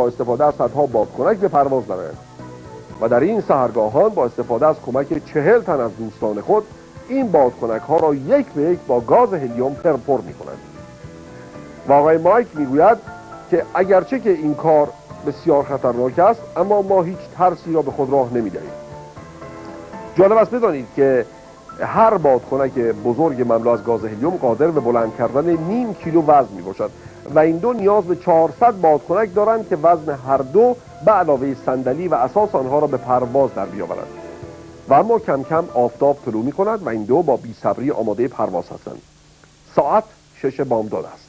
استفاده از صدها بادکنک به پرواز درآیند و در این سحرگاهان با استفاده از کمک 40 تن از دوستان خود این بادکنک ها را یک به یک با گاز هلیوم پر می کنند. و آقای مایک میگوید که اگرچه که این کار بسیار خطرناک است، اما ما هیچ ترسی را به خود راه نمیدهیم. جالب است بدانید که هر بادکنک بزرگ مملو از گاز هلیوم قادر به بلند کردن نیم کیلو وزن می باشد و این دو نیاز به 400 بادکنک دارند که وزن هر دو به علاوه صندلی و اساس آنها را به پرواز در بیاورند. و اما کم کم آفتاب طلوع می کند و این دو با بی‌صبری آماده پرواز هستند. ساعت 6 بامداد است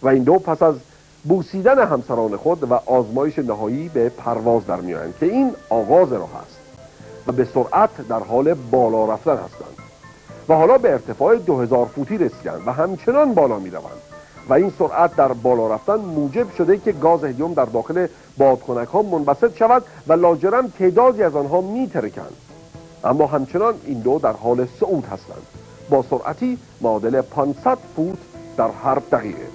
و این دو پس از بوسیدن همسران خود و آزمایش نهایی به پرواز در می آیند که این آغاز راه است و به سرعت در حال بالا رفتن هستند و حالا به ارتفاع 2000 فوتی رسیدند و همچنان بالا می روند و این سرعت در بالا رفتن موجب شده که گاز هلیوم در داخل بادکنک ها منبسط شود و لاجرم تعدادی از آنها می ترکند. اما همچنان این دو در حال صعود هستند با سرعتی معادل 500 فوت در هر دقیقه.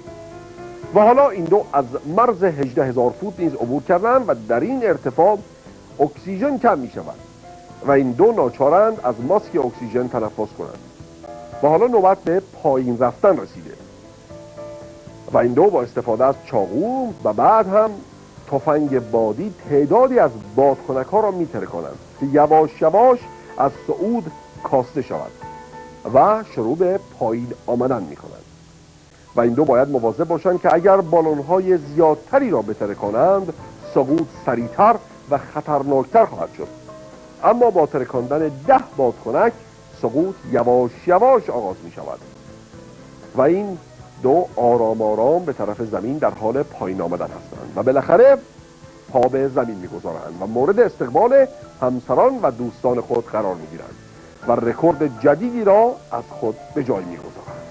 و حالا این دو از مرز 18000 فوت نیز عبور کردند و در این ارتفاع اکسیژن کم می شود و این دو ناچارند از ماسک اکسیژن تنفس کنند. و حالا نوبت به پایین رفتن رسیده و این دو با استفاده از چاقو و بعد هم تفنگ بادی تعدادی از بادکنک ها را می ترکانند که یواش یواش از صعود کاسته شود و شروع به پایین آمدن می کنند. و این دو باید مواظب باشند که اگر بالون های زیادتری را بترکانند سقوط سریعتر و خطرناکتر خواهد شد. اما با ترکاندن 10 بادکنک سقوط یواش یواش آغاز می شود و این دو آرام آرام به طرف زمین در حال پایین آمدن هستند و بالاخره پا به زمین می گذارند و مورد استقبال همسران و دوستان خود قرار می گیرند و رکورد جدیدی را از خود به جای می گذارند.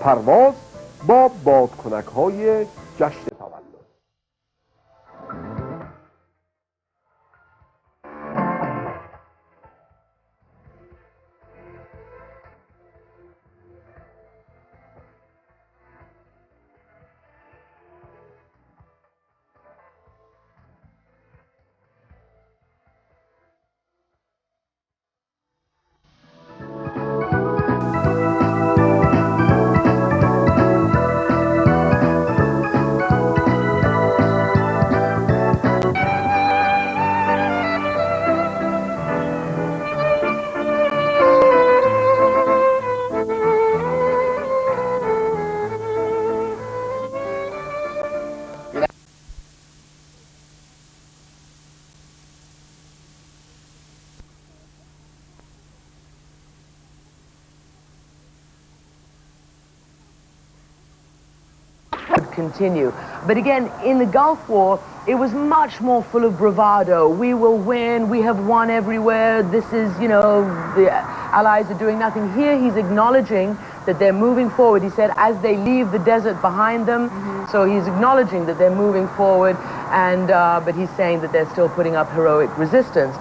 پرواز با بادکنک های جشن تولد. Continue. But again, in the Gulf War, it was much more full of bravado. We will win, we have won everywhere, this is, you know, the Allies are doing nothing. Here he's acknowledging that they're moving forward. He said as they leave the desert behind them, so he's acknowledging that they're moving forward, and but he's saying that they're still putting up heroic resistance.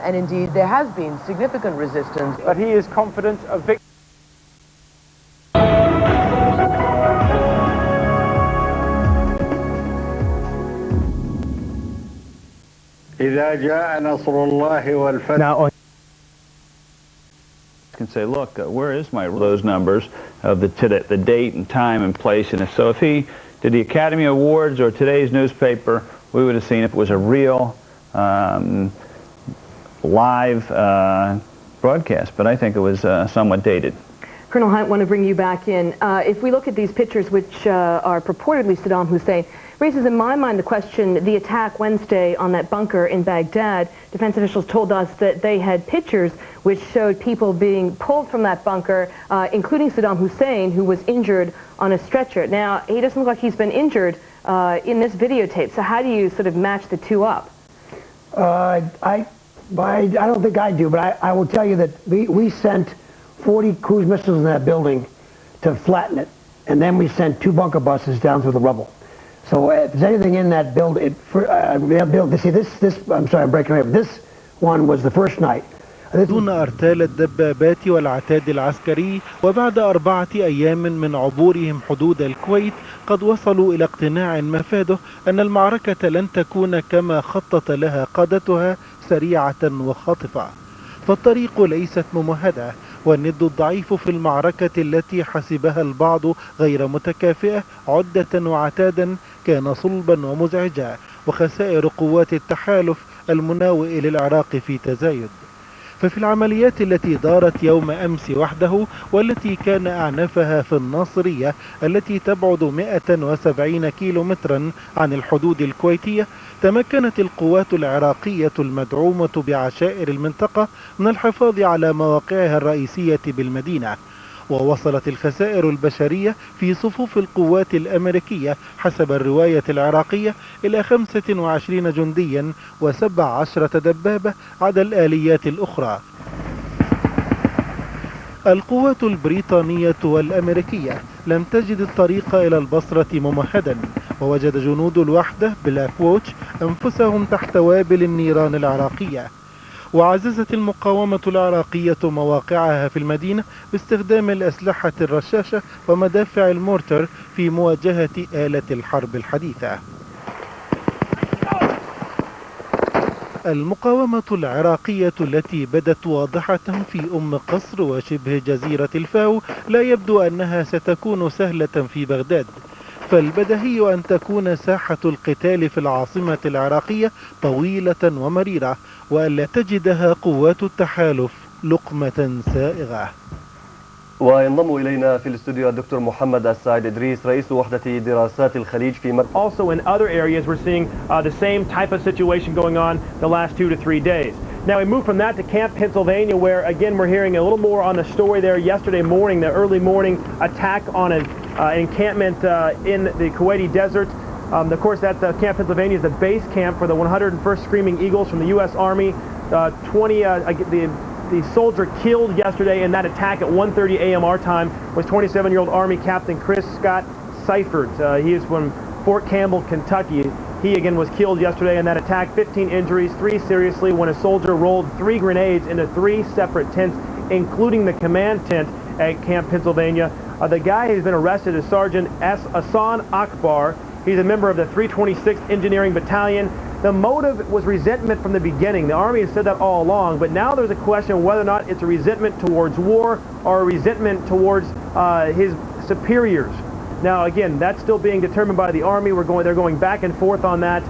And indeed, there has been significant resistance. But he is confident of victory. Now, can say, look, where is those numbers of the date and time and place, and so if he did the Academy Awards or today's newspaper, we would have seen if it was a real live broadcast, but I think it was somewhat dated. Colonel Hunt, I want to bring you back in. If we look at these pictures, which are purportedly Saddam Hussein, raises in my mind the question, the attack Wednesday on that bunker in Baghdad, defense officials told us that they had pictures which showed people being pulled from that bunker, including Saddam Hussein, who was injured on a stretcher. Now, he doesn't look like he's been injured in this videotape, so how do you sort of match the two up? I don't think I do, but I will tell you that we sent 40 cruise missiles in that building to flatten it, and then we sent 2 bunker buses down through the rubble. So if there's anything in that build, I'm sorry, I'm breaking away, but this one was the first night. دون أرتال الدبابات والعتاد العسكري. وبعد 4 أيام من عبورهم حدود الكويت قد وصلوا إلى اقتناع مفاده أن المعركة لن تكون كما خطط لها قادتها، سريعة وخاطفة. فالطريق ليست ممهدة، والند الضعيف في المعركة التي حسبها البعض غير متكافئة عدة وعتادا كان صلبا ومزعجا، وخسائر قوات التحالف المناوئ للعراق في تزايد. ففي العمليات التي دارت يوم أمس وحده، والتي كان أعنفها في الناصرية التي تبعد 170 كيلومترا عن الحدود الكويتية، تمكنت القوات العراقية المدعومة بعشائر المنطقة من الحفاظ على مواقعها الرئيسية بالمدينة. ووصلت الخسائر البشرية في صفوف القوات الأمريكية حسب الرواية العراقية إلى 25 جنديا و17 دبابة عدا الآليات الأخرى. القوات البريطانية والأمريكية لم تجد الطريق إلى البصرة ممهدا، ووجد جنود الوحدة بلاك ووتش أنفسهم تحت وابل النيران العراقية. وعززت المقاومة العراقية مواقعها في المدينة باستخدام الأسلحة الرشاشة ومدافع المورتر في مواجهة آلة الحرب الحديثة. المقاومة العراقية التي بدت واضحة في قصر وشبه جزيرة الفاو لا يبدو أنها ستكون سهلة في بغداد، فالبديهي أن تكون ساحة القتال في العاصمة العراقية طويلة ومريرة، وألا تجدها قوات التحالف لقمة سائغة. وينضم إلينا في الاستوديو الدكتور محمد السعيد إدريس رئيس وحدة دراسات الخليج في Also in other areas we're seeing the same type of situation going on the last 2 to 3 days. Now we move from that to Camp Pennsylvania, where again we're hearing a little more on the story there. Yesterday morning, the early morning attack on an encampment in the Kuwaiti desert. Of course, that Camp Pennsylvania is the base camp for the 101st Screaming Eagles from the U.S. Army. The soldier killed yesterday in that attack at 1:30 a.m. our time was 27-year-old Army Captain Chris Scott Seifert. He is from Fort Campbell, Kentucky. He again was killed yesterday in that attack. 15 injuries, 3 seriously, when a soldier rolled 3 grenades into 3 separate tents, including the command tent at Camp Pennsylvania. The guy who's been arrested is Sergeant Hassan Akbar. He's a member of the 326th Engineering Battalion. The motive was resentment from the beginning. The Army has said that all along, but now there's a question whether or not it's a resentment towards war or a resentment towards his superiors. Now, again, that's still being determined by the Army. They're going back and forth on that,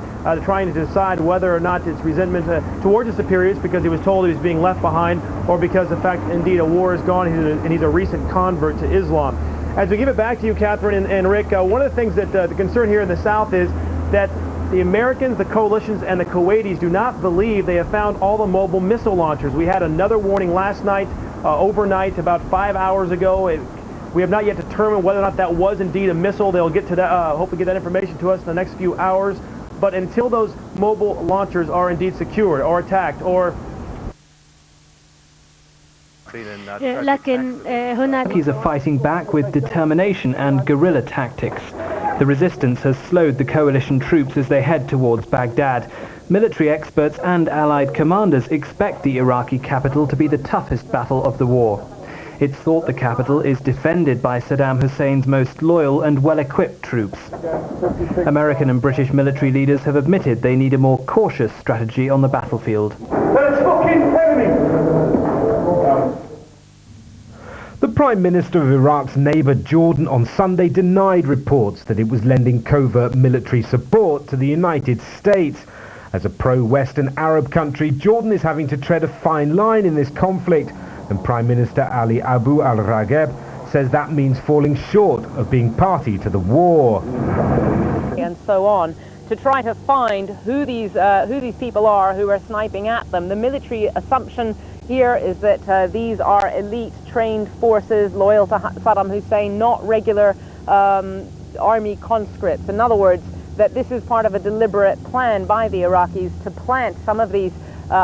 trying to decide whether or not it's resentment towards his superiors because he was told he was being left behind, or because the fact, indeed, a war is gone and he's a recent convert to Islam. As we give it back to you, Catherine and Rick, one of the things that the concern here in the South is that the Americans, the coalitions, and the Kuwaitis do not believe they have found all the mobile missile launchers. We had another warning last night, overnight, about 5 hours ago. We have not yet determined whether or not that was indeed a missile. They'll get to that, hopefully get that information to us in the next few hours. But until those mobile launchers are indeed secured or attacked or Iraqis are fighting back with determination and guerrilla tactics. The resistance has slowed the coalition troops as they head towards Baghdad. Military experts and allied commanders expect the Iraqi capital to be the toughest battle of the war. It's thought the capital is defended by Saddam Hussein's most loyal and well-equipped troops. American and British military leaders have admitted they need a more cautious strategy on the battlefield. The Prime Minister of Iraq's neighbour Jordan on Sunday denied reports that it was lending covert military support to the United States. As a pro-Western Arab country, Jordan is having to tread a fine line in this conflict, and Prime Minister Ali Abu al-Ragheb says that means falling short of being party to the war. And so on, to try to find who these people are who are sniping at them. The military assumption here is that these are elite trained forces loyal to Saddam Hussein, not regular army conscripts. In other words, that this is part of a deliberate plan by the Iraqis to plant some of these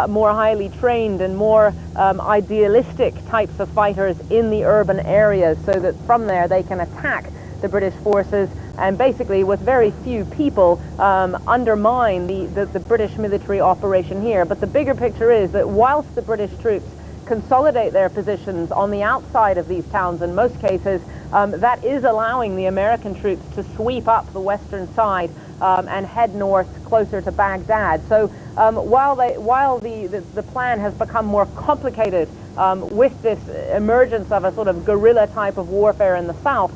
more highly trained and more idealistic types of fighters in the urban areas, so that from there they can attack the British forces and basically with very few people undermine the British military operation here. But the bigger picture is that whilst the British troops consolidate their positions on the outside of these towns in most cases, that is allowing the American troops to sweep up the western side and head north closer to Baghdad. So while the plan has become more complicated with this emergence of a sort of guerrilla type of warfare in the south,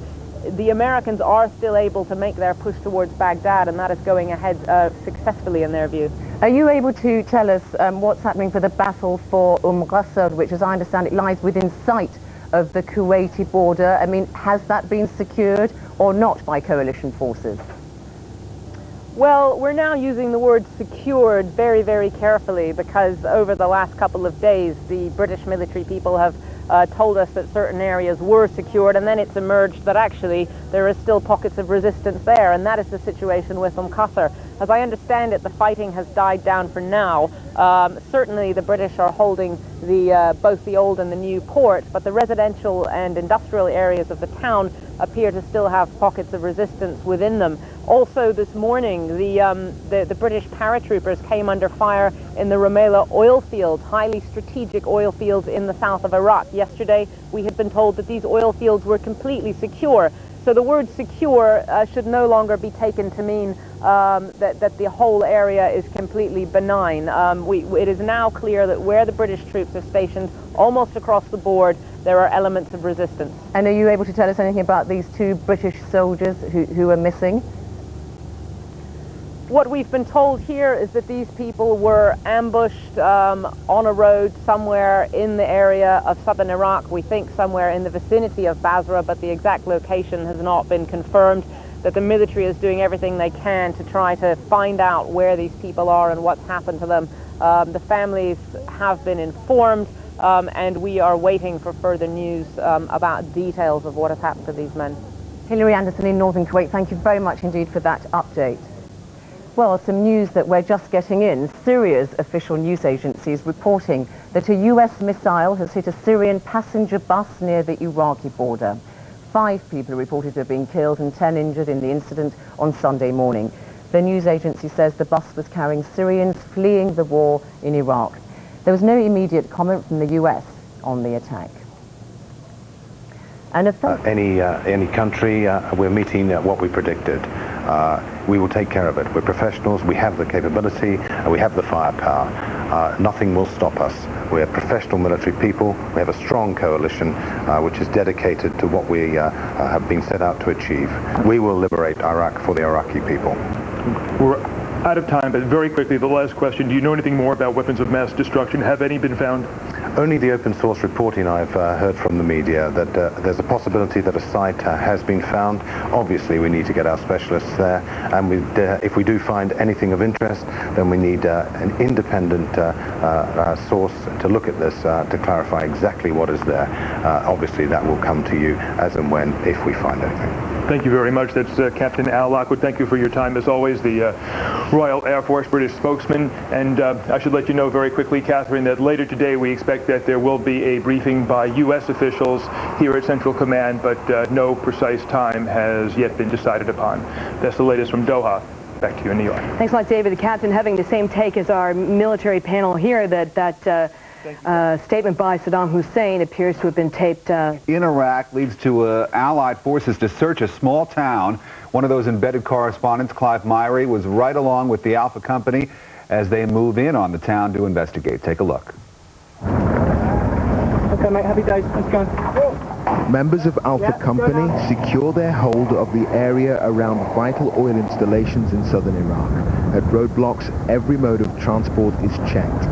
the Americans are still able to make their push towards Baghdad, and that is going ahead successfully in their view. Are you able to tell us what's happening for the battle for Ghasr, which, as I understand it, lies within sight of the Kuwaiti border? I mean, has that been secured or not by coalition forces? Well, we're now using the word secured very, very carefully, because over the last couple of days, the British military people have told us that certain areas were secured, and then it's emerged that actually there is still pockets of resistance there, and that is the situation with Ghasr. As I understand it, the fighting has died down for now. Certainly the British are holding both the old and the new port, but the residential and industrial areas of the town appear to still have pockets of resistance within them. Also this morning, the British paratroopers came under fire in the Rumaila oil fields, highly strategic oil fields in the south of Iraq. Yesterday, we had been told that these oil fields were completely secure. So the word secure should no longer be taken to mean that the whole area is completely benign. It is now clear that where the British troops are stationed, almost across the board, there are elements of resistance. And are you able to tell us anything about these 2 British soldiers who are missing? What we've been told here is that these people were ambushed on a road somewhere in the area of southern Iraq. We think somewhere in the vicinity of Basra, but the exact location has not been confirmed. That the military is doing everything they can to try to find out where these people are and what's happened to them. The families have been informed, and we are waiting for further news about details of what has happened to these men. Hilary Anderson in northern Kuwait, thank you very much indeed for that update. Well, some news that we're just getting in. Syria's official news agency is reporting that a US missile has hit a Syrian passenger bus near the Iraqi border. 5 people are reported to have been killed and 10 injured in the incident on Sunday morning. The news agency says the bus was carrying Syrians fleeing the war in Iraq. There was no immediate comment from the US on the attack. And any country, we're meeting what we predicted. We will take care of it. We're professionals, we have the capability, we have the firepower. Nothing will stop us. We're professional military people. We have a strong coalition which is dedicated to what we have been set out to achieve. We will liberate Iraq for the Iraqi people. We're out of time, but very quickly, the last question. Do you know anything more about weapons of mass destruction? Have any been found? Only the open source reporting I've heard from the media, that there's a possibility that a site has been found. Obviously, we need to get our specialists there, and if we do find anything of interest, then we need an independent source to look at this to clarify exactly what is there. Obviously, that will come to you as and when, if we find anything. Thank you very much. That's Captain Al Lockwood. Thank you for your time, as always, the Royal Air Force British spokesman. And I should let you know very quickly, Catherine, that later today we expect that there will be a briefing by U.S. officials here at Central Command, but no precise time has yet been decided upon. That's the latest from Doha. Back to you in New York. Thanks a lot, David. The captain having the same take as our military panel here, that statement by Saddam Hussein appears to have been taped. In Iraq leads to Allied forces to search a small town. One of those embedded correspondents, Clive Myrie, was right along with the Alpha Company as they move in on the town to investigate. Take a look. Okay, mate, happy days. Let's go. Members of Alpha Company secure their hold of the area around vital oil installations in southern Iraq. At roadblocks, every mode of transport is checked.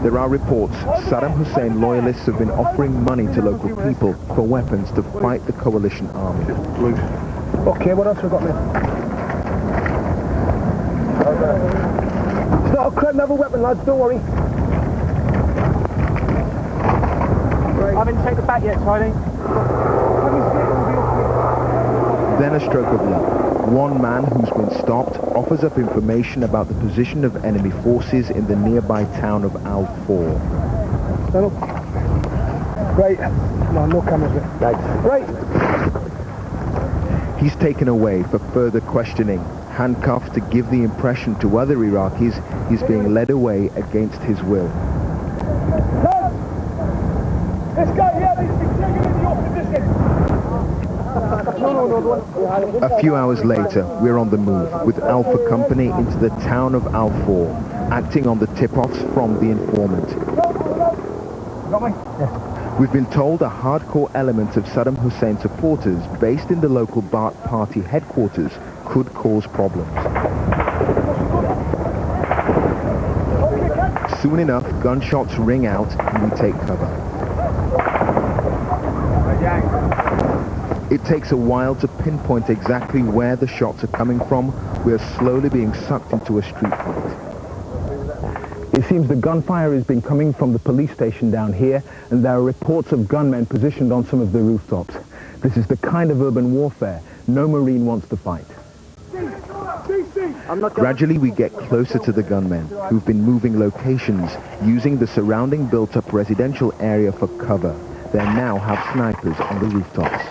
There are reports Saddam Hussein loyalists have been offering money to local people for weapons to fight the coalition army. Okay, what else have we got there? It's not a crap, another weapon, lads, don't worry. I haven't checked the back yet, Tony. Then a stroke of luck. One man who's been stopped offers up information about the position of enemy forces in the nearby town of Al-Four. Stand up. Right. Come on, no cameras there. Right. He's taken away for further questioning. Handcuffed to give the impression to other Iraqis he's being led away against his will. This guy here needs to be taken into your position. A few hours later, we're on the move with Alpha Company into the town of Al-Faw, acting on the tip-offs from the informant. We've been told a hardcore element of Saddam Hussein supporters based in the local Ba'ath Party headquarters could cause problems. Soon enough, gunshots ring out and we take cover. It takes a while to pinpoint exactly where the shots are coming from. We're slowly being sucked into a street fight. It seems the gunfire has been coming from the police station down here, and there are reports of gunmen positioned on some of the rooftops. This is the kind of urban warfare no Marine wants to fight. Gradually we get closer to the gunmen, who've been moving locations, using the surrounding built-up residential area for cover. They now have snipers on the rooftops.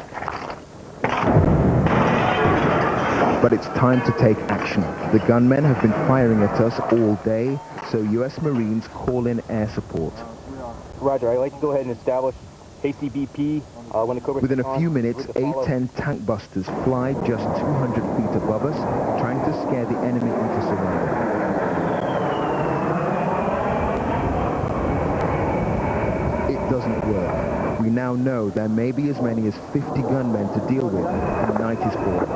But it's time to take action. The gunmen have been firing at us all day, so US Marines call in air support. Roger, I'd like to go ahead and establish KCBP when the Cobra... Within a few minutes, A-10 tank busters fly just 200 feet above us, trying to scare the enemy into surrender. It doesn't work. We now know there may be as many as 50 gunmen to deal with, and the night is falling.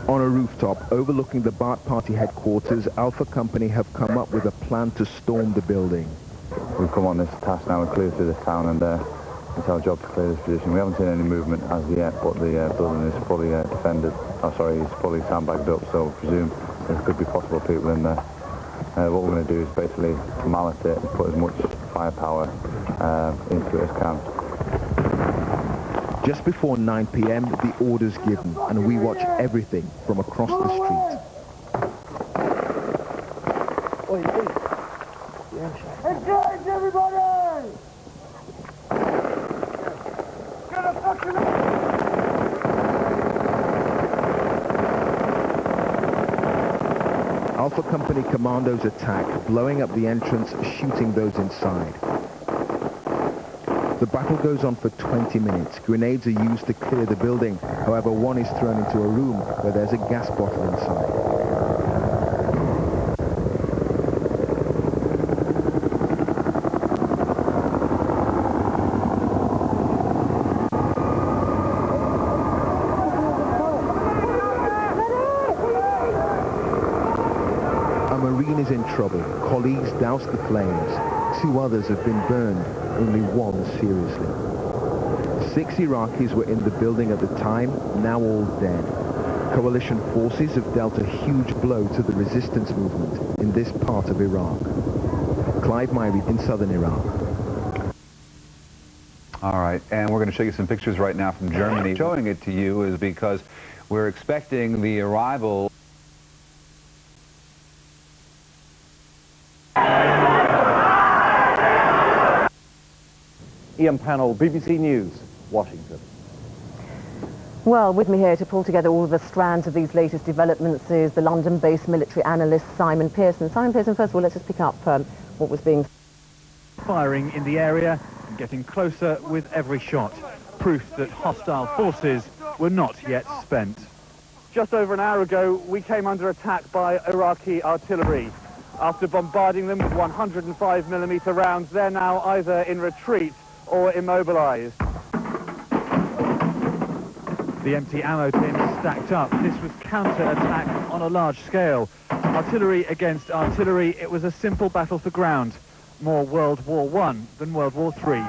On a rooftop overlooking the Ba'ath Party headquarters, Alpha Company have come up with a plan to storm the building. We've come on this task now and clear through this town, and it's our job to clear this position. We haven't seen any movement as yet, but the building is fully defended. Oh, sorry, it's fully sandbagged up, so I presume there could be possible people in there. What we're going to do is basically mallet it and put as much firepower into it as can. Just before 9 p.m, the order's given, and we watch everything from across the street. Engage, everybody! Get a fucking... Alpha Company commandos attack, blowing up the entrance, shooting those inside. The battle goes on for 20 minutes. Grenades are used to clear the building. However, one is thrown into a room where there's a gas bottle inside. A Marine is in trouble. Colleagues douse the flames. 2 others have been burned, only 1 seriously. 6 Iraqis were in the building at the time, now all dead. Coalition forces have dealt a huge blow to the resistance movement in this part of Iraq. Clive Myrie in southern Iraq. All right, and we're going to show you some pictures right now from Germany. Showing it to you is because we're expecting the arrival Ian Pannell, BBC News, Washington. Well, with me here to pull together all of the strands of these latest developments is the London-based military analyst Simon Pearson. Simon Pearson, first of all, let's just pick up what was being... Firing in the area and getting closer with every shot. Proof that hostile forces were not yet spent. Just over an hour ago, we came under attack by Iraqi artillery. After bombarding them with 105mm rounds, they're now either in retreat or immobilized. The empty ammo tin stacked up. This was counter-attack on a large scale. Artillery against artillery, it was a simple battle for ground. More World War I than World War III.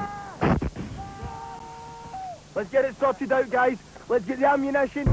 Let's get it sorted out, guys. Let's get the ammunition.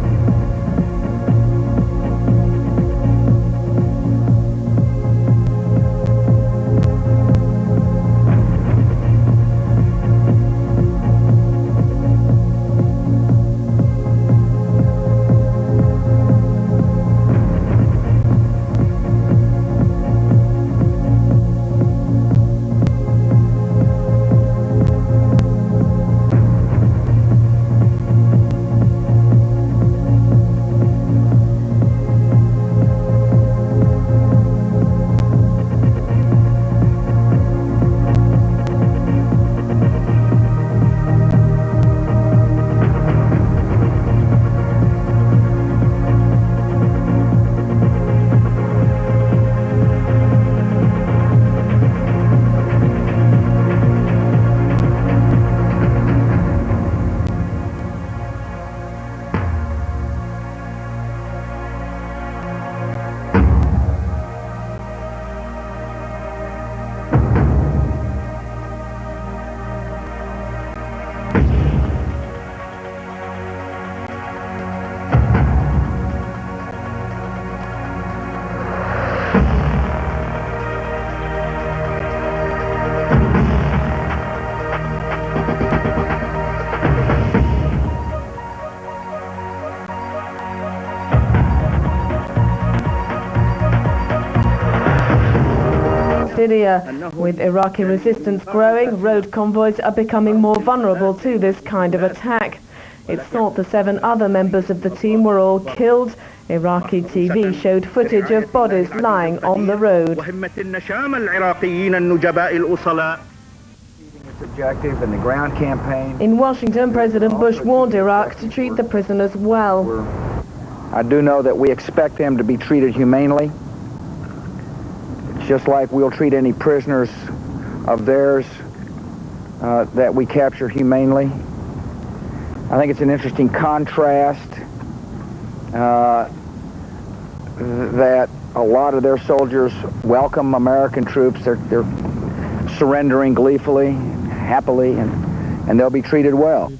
Syria. With Iraqi resistance growing, road convoys are becoming more vulnerable to this kind of attack. It's thought the 7 other members of the team were all killed. Iraqi TV showed footage of bodies lying on the road. Objective in the ground campaign. In Washington, President Bush warned Iraq to treat the prisoners well. I do know that we expect them to be treated humanely. It's just like we'll treat any prisoners of theirs that we capture humanely. I think it's an interesting contrast that a lot of their soldiers welcome American troops. They're surrendering gleefully, happily, and they'll be treated well.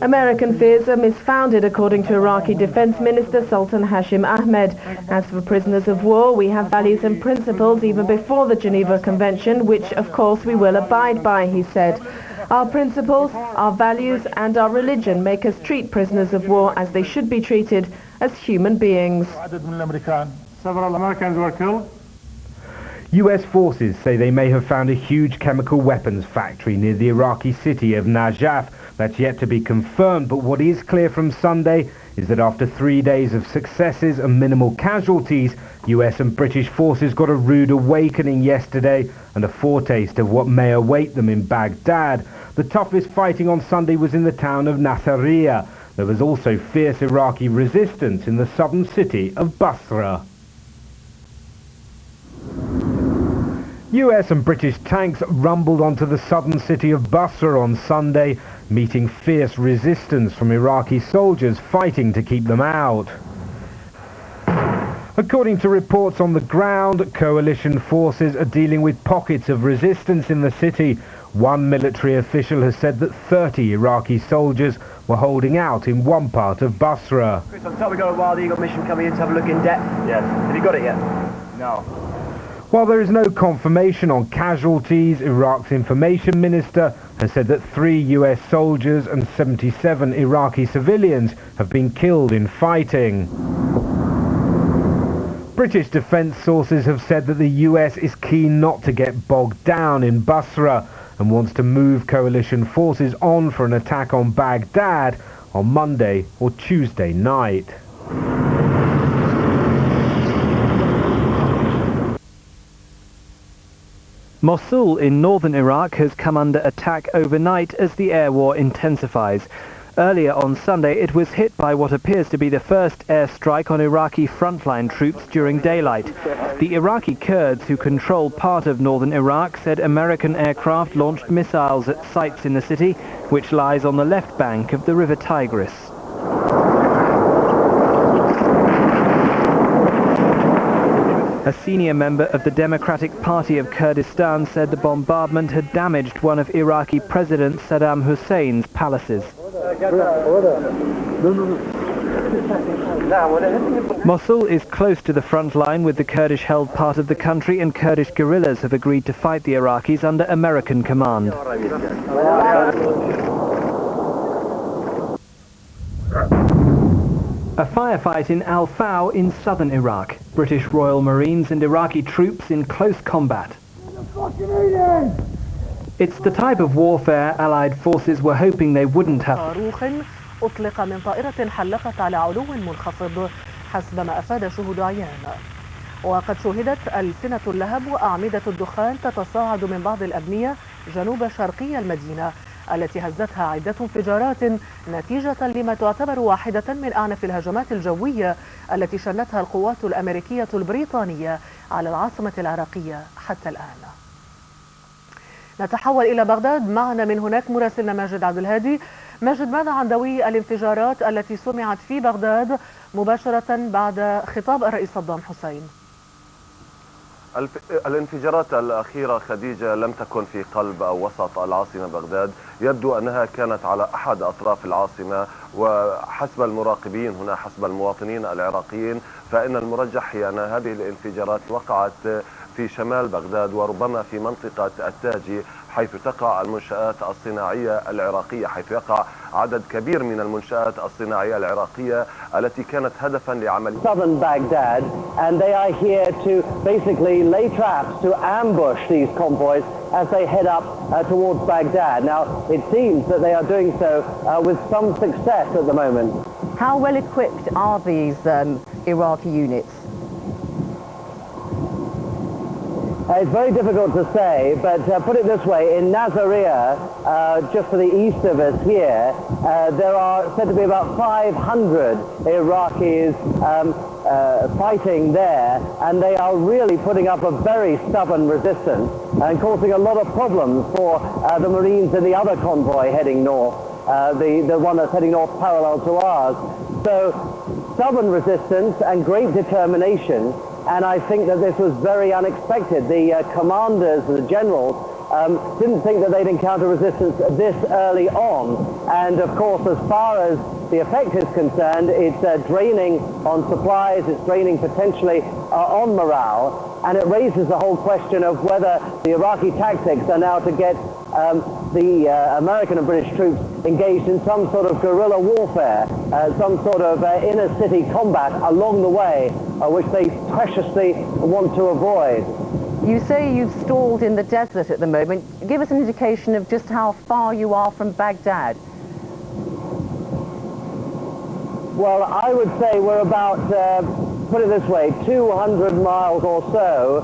American fears are misfounded, according to Iraqi Defense Minister Sultan Hashim Ahmed. As for prisoners of war, we have values and principles even before the Geneva Convention, which of course we will abide by, he said. Our principles, our values and our religion make us treat prisoners of war as they should be treated, as human beings. Several Americans were killed. US forces say they may have found a huge chemical weapons factory near the Iraqi city of Najaf. That's yet to be confirmed, but what is clear from Sunday is that after 3 days of successes and minimal casualties, US and British forces got a rude awakening yesterday and a foretaste of what may await them in Baghdad. The toughest fighting on Sunday was in the town of Nasiriyah. There was also fierce Iraqi resistance in the southern city of Basra. US and British tanks rumbled onto the southern city of Basra on Sunday, meeting fierce resistance from Iraqi soldiers fighting to keep them out. According to reports on the ground, coalition forces are dealing with pockets of resistance in the city. One military official has said that 30 Iraqi soldiers were holding out in one part of Basra. Chris, on top we've got a Wild Eagle mission coming in to have a look in depth. Yes. Have you got it yet? No. While there is no confirmation on casualties, Iraq's information minister has said that 3 US soldiers and 77 Iraqi civilians have been killed in fighting. British defence sources have said that the US is keen not to get bogged down in Basra and wants to move coalition forces on for an attack on Baghdad on Monday or Tuesday night. Mosul in northern Iraq has come under attack overnight as the air war intensifies. Earlier on Sunday, it was hit by what appears to be the first airstrike on Iraqi frontline troops during daylight. The Iraqi Kurds, who control part of northern Iraq, said American aircraft launched missiles at sites in the city, which lies on the left bank of the River Tigris. A senior member of the Democratic Party of Kurdistan said the bombardment had damaged one of Iraqi President Saddam Hussein's palaces. Mosul is close to the front line with the Kurdish-held part of the country, and Kurdish guerrillas have agreed to fight the Iraqis under American command. A firefight in Al-Faw in southern Iraq. British Royal Marines and Iraqi troops in close combat. It's the type of warfare Allied forces were hoping they wouldn't have. أطلق من طائرة حلقت على علو منخفض حسب ما أفاد شهود عيان. وقد شهدت ألسنة اللهب وأعمدة الدخان تتصاعد من بعض الأبنية جنوب شرقي المدينة التي هزتها عدة انفجارات نتيجة لما تعتبر واحدة من أعنف الهجمات الجوية التي شنتها القوات الأمريكية البريطانية على العاصمة العراقية حتى الآن. نتحول إلى بغداد، معنا من هناك مراسلنا ماجد عبد الهادي. ماجد، ماذا عن دوي الانفجارات التي سمعت في بغداد مباشرة بعد خطاب الرئيس صدام حسين؟ الانفجارات الأخيرة خديجة لم تكن في قلب أو وسط العاصمة بغداد، يبدو أنها كانت على أحد أطراف العاصمة، وحسب المراقبين هنا حسب المواطنين العراقيين فإن المرجح هي أن هذه الانفجارات وقعت في شمال بغداد وربما في منطقة التاجي حيث تقع المنشآت الصناعية العراقية، حيث يقع عدد كبير من المنشآت الصناعية العراقية التي كانت هدفا لعمل southern Baghdad, and they are here to basically lay traps to ambush these convoys as they head up towards Baghdad. Now, it seems that they are doing so with some success at the moment. How well equipped are these Iraqi units? It's very difficult to say, but put it this way, in Nasiriyah, just to the east of us here, there are said to be about 500 Iraqis fighting there, and they are really putting up a very stubborn resistance and causing a lot of problems for the Marines in the other convoy heading north, the one that's heading north parallel to ours. So, stubborn resistance and great determination. And I think that this was very unexpected. The commanders, the generals, didn't think that they'd encounter resistance this early on. And of course, as far as the effect is concerned, it's draining on supplies, it's draining potentially on morale. And it raises the whole question of whether the Iraqi tactics are now to get the American and British troops engaged in some sort of guerrilla warfare, some sort of inner city combat along the way, which they preciously want to avoid. You say you've stalled in the desert at the moment. Give us an indication of just how far you are from Baghdad. Well, I would say we're about, put it this way, 200 miles or so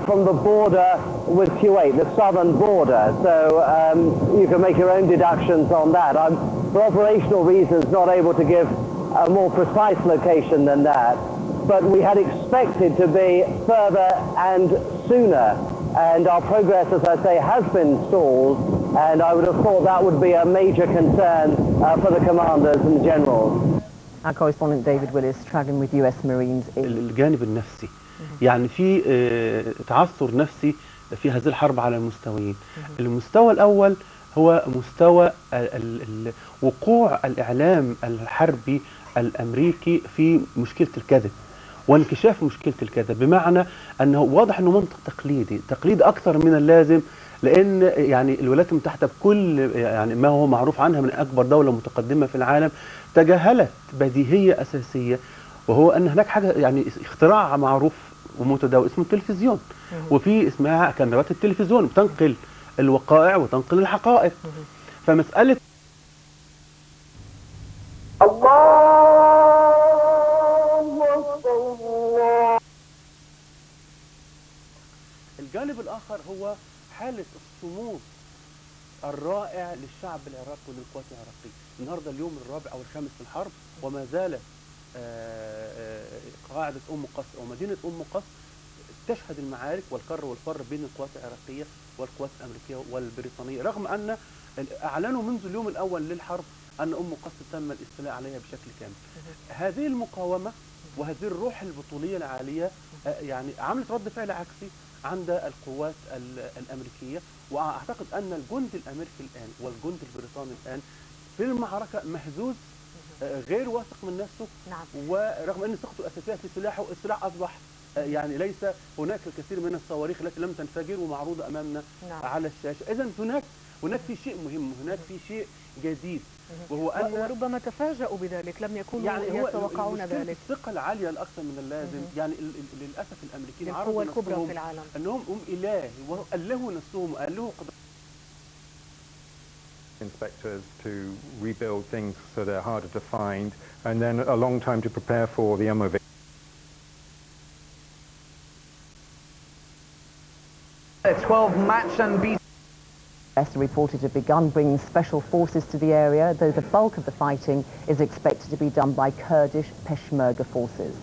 from the border with Kuwait, the southern border. So you can make your own deductions on that. I'm, for operational reasons, not able to give a more precise location than that. But we had expected to be further and sooner. And our progress, as I say, has been stalled. And I would have thought that would be a major concern for the commanders and generals. Our correspondent David Willis traveling with US Marines in الجانب النفسي يعني في تعثر نفسي في هذه الحرب على المستويين. المستوى الأول هو مستوى وقوع الإعلام الحربي الأمريكي في مشكلة الكذب وانكشاف مشكلة الكذب، بمعنى أنه واضح أنه منطق تقليدي أكثر من اللازم، لأن يعني الولايات المتحدة بكل يعني ما هو معروف عنها من أكبر دولة متقدمة في العالم تجاهلت بديهية أساسية، وهو أن هناك حاجة يعني اختراع معروف ومتداول اسمه التلفزيون، وفي اسمها كاميرات التلفزيون بتنقل الوقائع وتنقل الحقائق. فمسألة الجانب الآخر هو حالة الصمود الرائع للشعب العراقي وللقوات العراقية. النهارده اليوم الرابع أو الخامس في الحرب، وما زالت قاعدة قص أو مدينة قص تشهد المعارك والكر والفر بين القوات العراقية والقوات الأمريكية والبريطانية، رغم أن أعلنوا منذ اليوم الأول للحرب أن قص تم الاستيلاء عليها بشكل كامل. هذه المقاومة وهذه الروح البطولية العالية يعني عملت رد فعل عكسي عند القوات الأمريكية، وأعتقد أن الجند الأمريكي الآن والجند البريطاني الآن في المعركة مهزوز، غير واثق من نفسه. ورغم أن ثقته الأساسية في سلاحه، السلاح أصبح يعني ليس هناك الكثير من الصواريخ التي لم تنفجر ومعروضة أمامنا على الشاشة. إذن هناك في شيء مهم، هناك في شيء جديد، وهو أن وربما تفاجؤوا بذلك، لم يكونوا يعني يتوقعون ذلك. الثقة العالية الأكثر من اللازم. يعني للأسف الأمريكيين القوى الكبرى في العالم أنهم إله وألهوا نفسهم وألهوا inspectors to rebuild things so they're harder to find, and then a long time to prepare for the MOV. A 12-match and reported to have begun bringing special forces to the area, though the bulk of the fighting is expected to be done by Kurdish Peshmerga forces.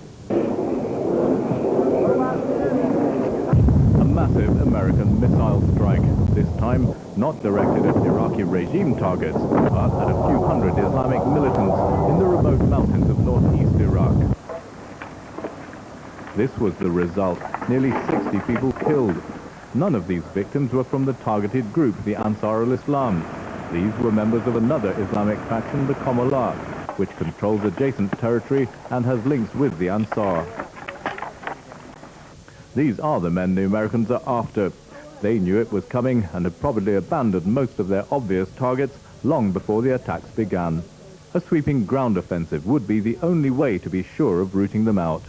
A massive American missile strike, this time not directed at Iraqi regime targets, but at a few hundred Islamic militants in the remote mountains of northeast Iraq. This was the result, nearly 60 people killed. None of these victims were from the targeted group, the Ansar al-Islam. These were members of another Islamic faction, the Qamala, which controls adjacent territory and has links with the Ansar. These are the men the Americans are after. They knew it was coming and had probably abandoned most of their obvious targets long before the attacks began. A sweeping ground offensive would be the only way to be sure of rooting them out.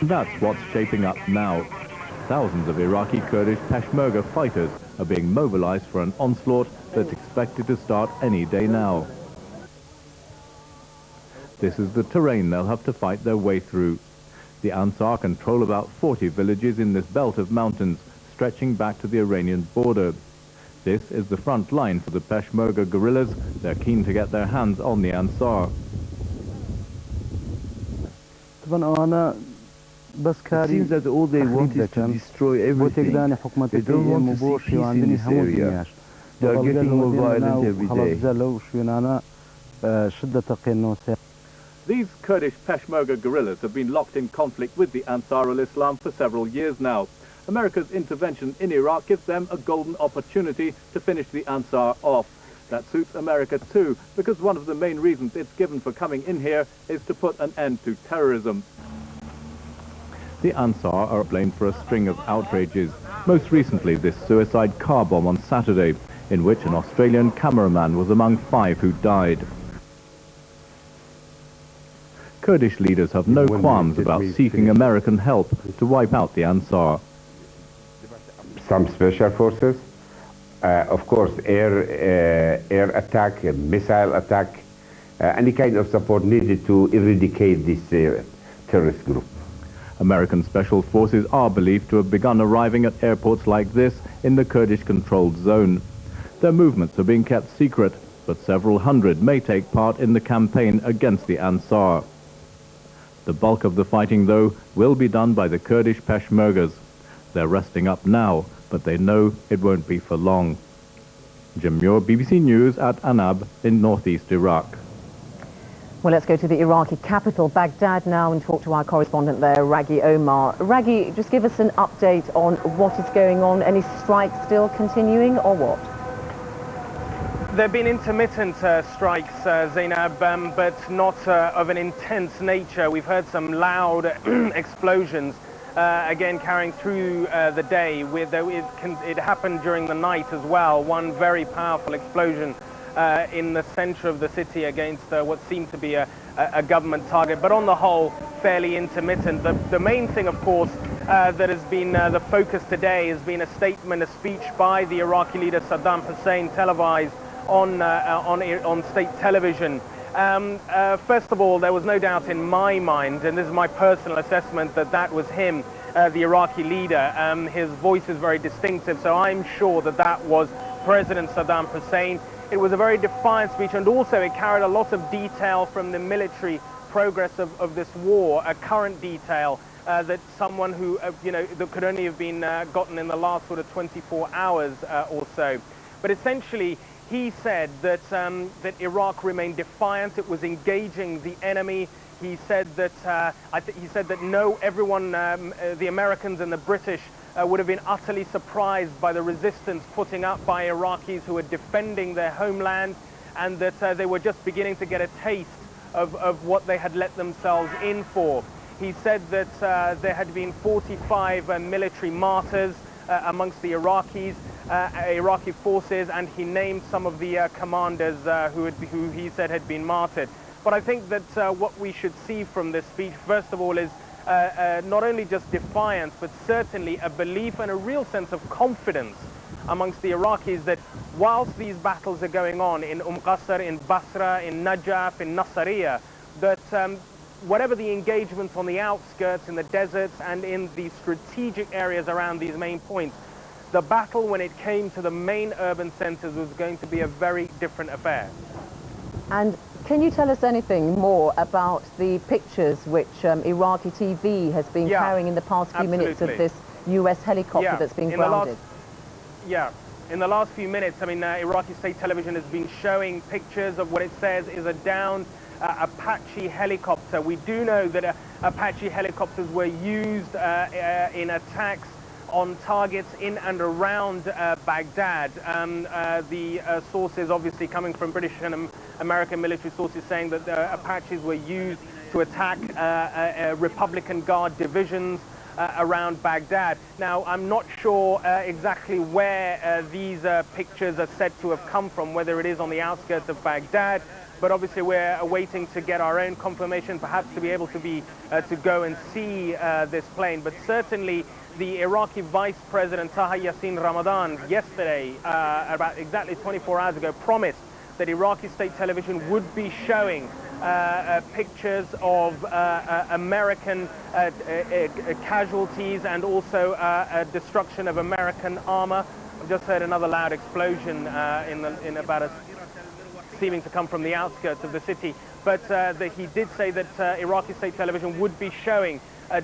That's what's shaping up now. Thousands of Iraqi Kurdish Peshmerga fighters are being mobilized for an onslaught that's expected to start any day now. This is the terrain they'll have to fight their way through. The Ansar control about 40 villages in this belt of mountains stretching back to the Iranian border. This is the front line for the Peshmerga guerrillas. They're keen to get their hands on the Ansar. It seems that all they want is to destroy everything. They don't want to see peace in this area. They are getting more violent every day. These Kurdish Peshmerga guerrillas have been locked in conflict with the Ansar al-Islam for several years now. America's intervention in Iraq gives them a golden opportunity to finish the Ansar off. That suits America too, because one of the main reasons it's given for coming in here is to put an end to terrorism. The Ansar are blamed for a string of outrages, most recently this suicide car bomb on Saturday, in which an Australian cameraman was among 5 who died. Kurdish leaders have no qualms about seeking American help to wipe out the Ansar. Some special forces, of course air attack, missile attack, any kind of support needed to eradicate this terrorist group. American special forces are believed to have begun arriving at airports like this in the Kurdish-controlled zone. Their movements are being kept secret, but several hundred may take part in the campaign against the Ansar. The bulk of the fighting, though, will be done by the Kurdish Peshmergas. They're resting up now, but they know it won't be for long. Jim Muir, BBC News at Anab in northeast Iraq. Well, let's go to the Iraqi capital, Baghdad, now and talk to our correspondent there, Raghi Omar. Raghi, just give us an update on what is going on. Any strikes still continuing or what? There have been intermittent strikes, Zainab, but not of an intense nature. We've heard some loud explosions, again carrying through the day. It happened during the night as well. One very powerful explosion in the center of the city against what seemed to be a government target, but on the whole, fairly intermittent. The main thing, of course, that has been the focus today has been a statement, a speech by the Iraqi leader Saddam Hussein, televised on state television. First of all, there was no doubt in my mind, and this is my personal assessment, that was him, the Iraqi leader. His voice is very distinctive, so I'm sure that was President Saddam Hussein. It was a very defiant speech, and also it carried a lot of detail from the military progress of this war, a current detail that someone who, that could only have been gotten in the last sort of 24 hours or so. But essentially, he said that Iraq remained defiant. It was engaging the enemy. He said that everyone, the Americans and the British, would have been utterly surprised by the resistance putting up by Iraqis who were defending their homeland, and that they were just beginning to get a taste of what they had let themselves in for. He said that there had been 45 military martyrs amongst the Iraqis, Iraqi forces, and he named some of the commanders who he said had been martyred. But I think that what we should see from this speech, first of all, is not only just defiance, but certainly a belief and a real sense of confidence amongst the Iraqis that whilst these battles are going on in Qasr, in Basra, in Najaf, in Nasiriyah, that whatever the engagements on the outskirts, in the deserts, and in the strategic areas around these main points, the battle when it came to the main urban centers was going to be a very different affair. And can you tell us anything more about the pictures which Iraqi TV has been carrying in the past few minutes of this US helicopter that's been grounded? In the last few minutes, I mean, Iraqi state television has been showing pictures of what it says is a downed Apache helicopter. We do know that Apache helicopters were used in attacks on targets in and around Baghdad. The sources obviously coming from British and American military sources saying that the Apaches were used to attack Republican Guard divisions around Baghdad. Now, I'm not sure exactly where these pictures are said to have come from, whether it is on the outskirts of Baghdad, but obviously we're waiting to get our own confirmation, perhaps to be able to go and see this plane. But certainly the Iraqi Vice President Taha Yassin Ramadan yesterday, about exactly 24 hours ago, promised that Iraqi state television would be showing pictures of American casualties and also destruction of American armor. I've just heard another loud explosion in about a seeming to come from the outskirts of the city, but he did say that Iraqi state television would be showing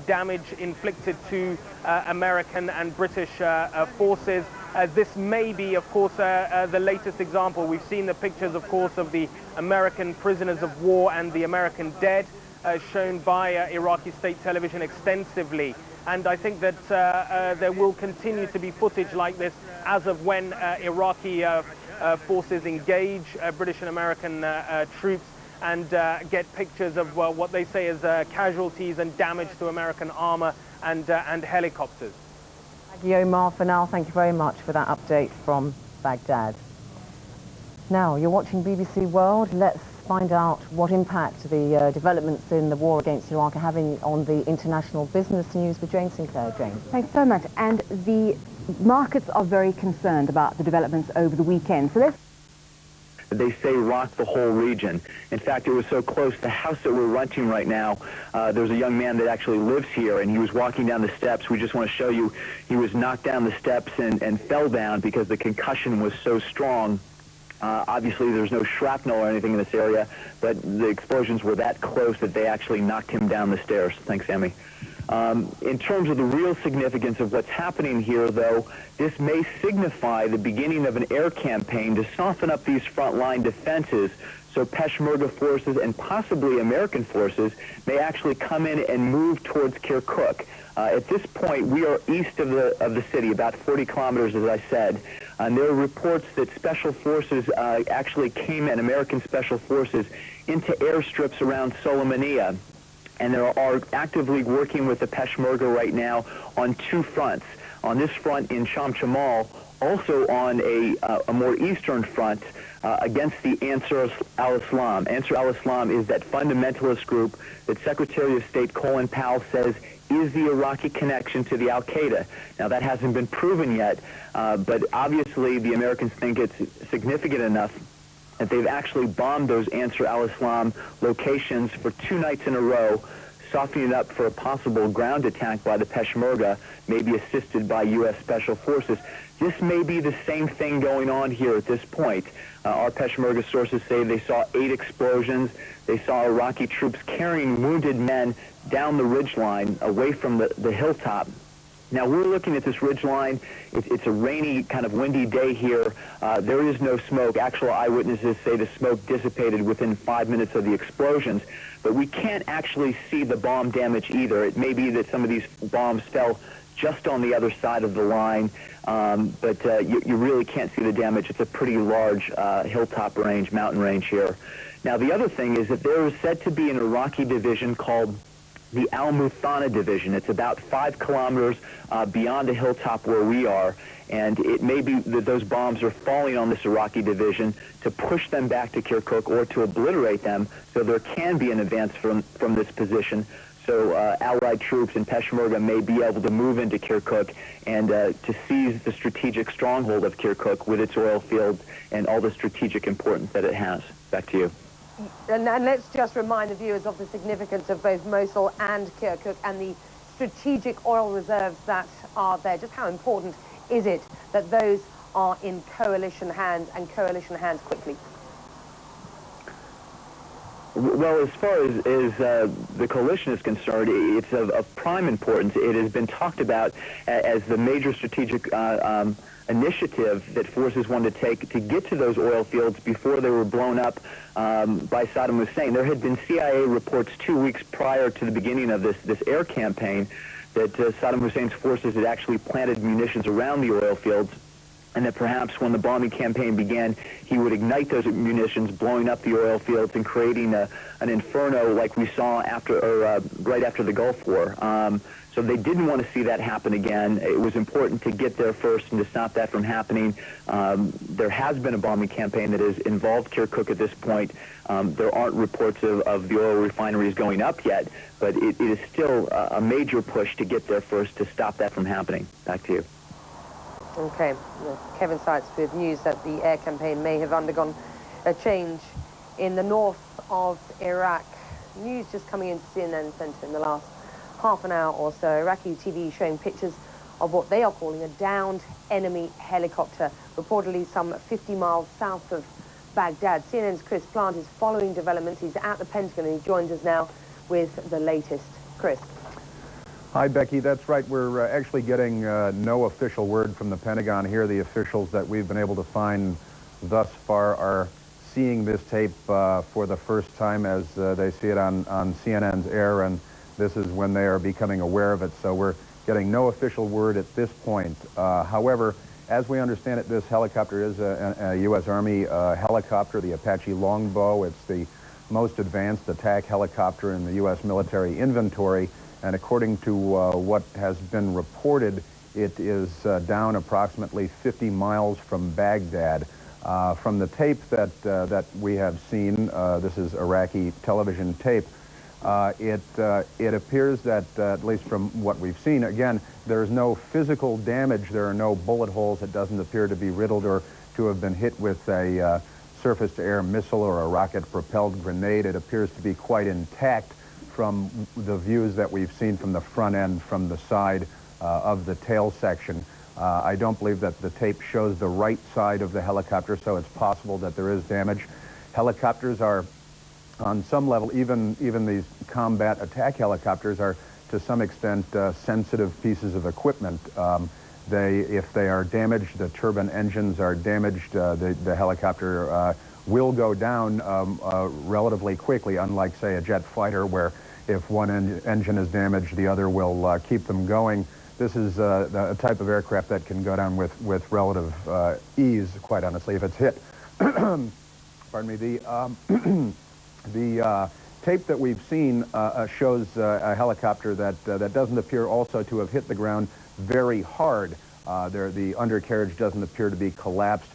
damage inflicted to American and British forces. This may be, of course, the latest example. We've seen the pictures, of course, of the American prisoners of war and the American dead shown by Iraqi state television extensively. And I think that there will continue to be footage like this as of when Iraqi forces engage British and American troops and get pictures of what they say is casualties and damage to American armor and helicopters. Thank you, Omar. For now, thank you very much for that update from Baghdad. Now, you're watching BBC World. Let's find out what impact the developments in the war against Iraq are having on the international business news with Jane Sinclair. Jane. Thanks so much. And the markets are very concerned about the developments over the weekend. So let's... They say rocked the whole region. In fact, it was so close. The house that we're renting right now, there's a young man that actually lives here, and he was walking down the steps. We just want to show you, he was knocked down the steps and fell down because the concussion was so strong. Obviously, there's no shrapnel or anything in this area, but the explosions were that close that they actually knocked him down the stairs. Thanks, Sammy. In terms of the real significance of what's happening here, though, this may signify the beginning of an air campaign to soften up these frontline defenses so Peshmerga forces and possibly American forces may actually come in and move towards Kirkuk. At this point, we are east of the city, about 40 kilometers, as I said. And there are reports that special forces actually came in, American special forces, into airstrips around Soleimania. And they are actively working with the Peshmerga right now on two fronts. On this front in Sham-Chamal, also on a more eastern front against the Ansar al-Islam. Ansar al-Islam is that fundamentalist group that Secretary of State Colin Powell says is the Iraqi connection to the al-Qaeda. Now, that hasn't been proven yet, but obviously the Americans think it's significant enough that they've actually bombed those Ansar al-Islam locations for 2 nights in a row, softening it up for a possible ground attack by the Peshmerga, maybe assisted by U.S. Special Forces. This may be the same thing going on here at this point. Our Peshmerga sources say they saw 8 explosions. They saw Iraqi troops carrying wounded men down the ridgeline away from the hilltop. Now, we're looking at this ridgeline. It's a rainy, kind of windy day here. There is no smoke. Actual eyewitnesses say the smoke dissipated within 5 minutes of the explosions. But we can't actually see the bomb damage either. It may be that some of these bombs fell just on the other side of the line, but you really can't see the damage. It's a pretty large hilltop range, mountain range here. Now, the other thing is that there is said to be an Iraqi division called the Al-Muthana division. It's about 5 kilometers beyond the hilltop where we are, and it may be that those bombs are falling on this Iraqi division to push them back to Kirkuk or to obliterate them, so there can be an advance from this position. So Allied troops and Peshmerga may be able to move into Kirkuk and to seize the strategic stronghold of Kirkuk with its oil fields and all the strategic importance that it has. Back to you. And let's just remind the viewers of the significance of both Mosul and Kirkuk and the strategic oil reserves that are there. Just how important is it that those are in coalition hands and coalition hands quickly? Well, as far as the coalition is concerned, it's of prime importance. It has been talked about as the major strategic initiative that forces wanted to take to get to those oil fields before they were blown up by Saddam Hussein. There had been CIA reports 2 weeks prior to the beginning of this air campaign that Saddam Hussein's forces had actually planted munitions around the oil fields and that perhaps when the bombing campaign began, he would ignite those munitions, blowing up the oil fields and creating an inferno like we saw right after the Gulf War. So they didn't want to see that happen again. It was important to get there first and to stop that from happening. There has been a bombing campaign that has involved Kirkuk at this point. There aren't reports of the oil refineries going up yet, but it is still a major push to get there first to stop that from happening. Back to you. Okay, Kevin Seitz with news that the air campaign may have undergone a change in the north of Iraq. News just coming into CNN Center in the last half an hour or so. Iraqi TV showing pictures of what they are calling a downed enemy helicopter, reportedly some 50 miles south of Baghdad. CNN's Chris Plant is following developments. He's at the Pentagon and he joins us now with the latest. Chris. Hi, Becky. That's right. We're actually getting no official word from the Pentagon here. The officials that we've been able to find thus far are seeing this tape for the first time as they see it on CNN's air, and this is when they are becoming aware of it. So we're getting no official word at this point. However, as we understand it, this helicopter is a U.S. Army helicopter, the Apache Longbow. It's the most advanced attack helicopter in the U.S. military inventory. And according to what has been reported, it is down approximately 50 miles from Baghdad. From the tape that we have seen, this is Iraqi television tape, it appears that, at least from what we've seen, again, there's no physical damage. There are no bullet holes. It doesn't appear to be riddled or to have been hit with a surface-to-air missile or a rocket-propelled grenade. It appears to be quite intact from the views that we've seen from the front end, from the side of the tail section. I don't believe that the tape shows the right side of the helicopter, so it's possible that there is damage. Helicopters are, on some level, even these combat attack helicopters are, to some extent, sensitive pieces of equipment. If they are damaged, the turbine engines are damaged, the helicopter will go down relatively quickly, unlike, say, a jet fighter, where if one engine is damaged, the other will keep them going. This is a type of aircraft that can go down with relative ease, quite honestly, if it's hit. Pardon me. The tape that we've seen shows a helicopter that doesn't appear also to have hit the ground very hard. The undercarriage doesn't appear to be collapsed.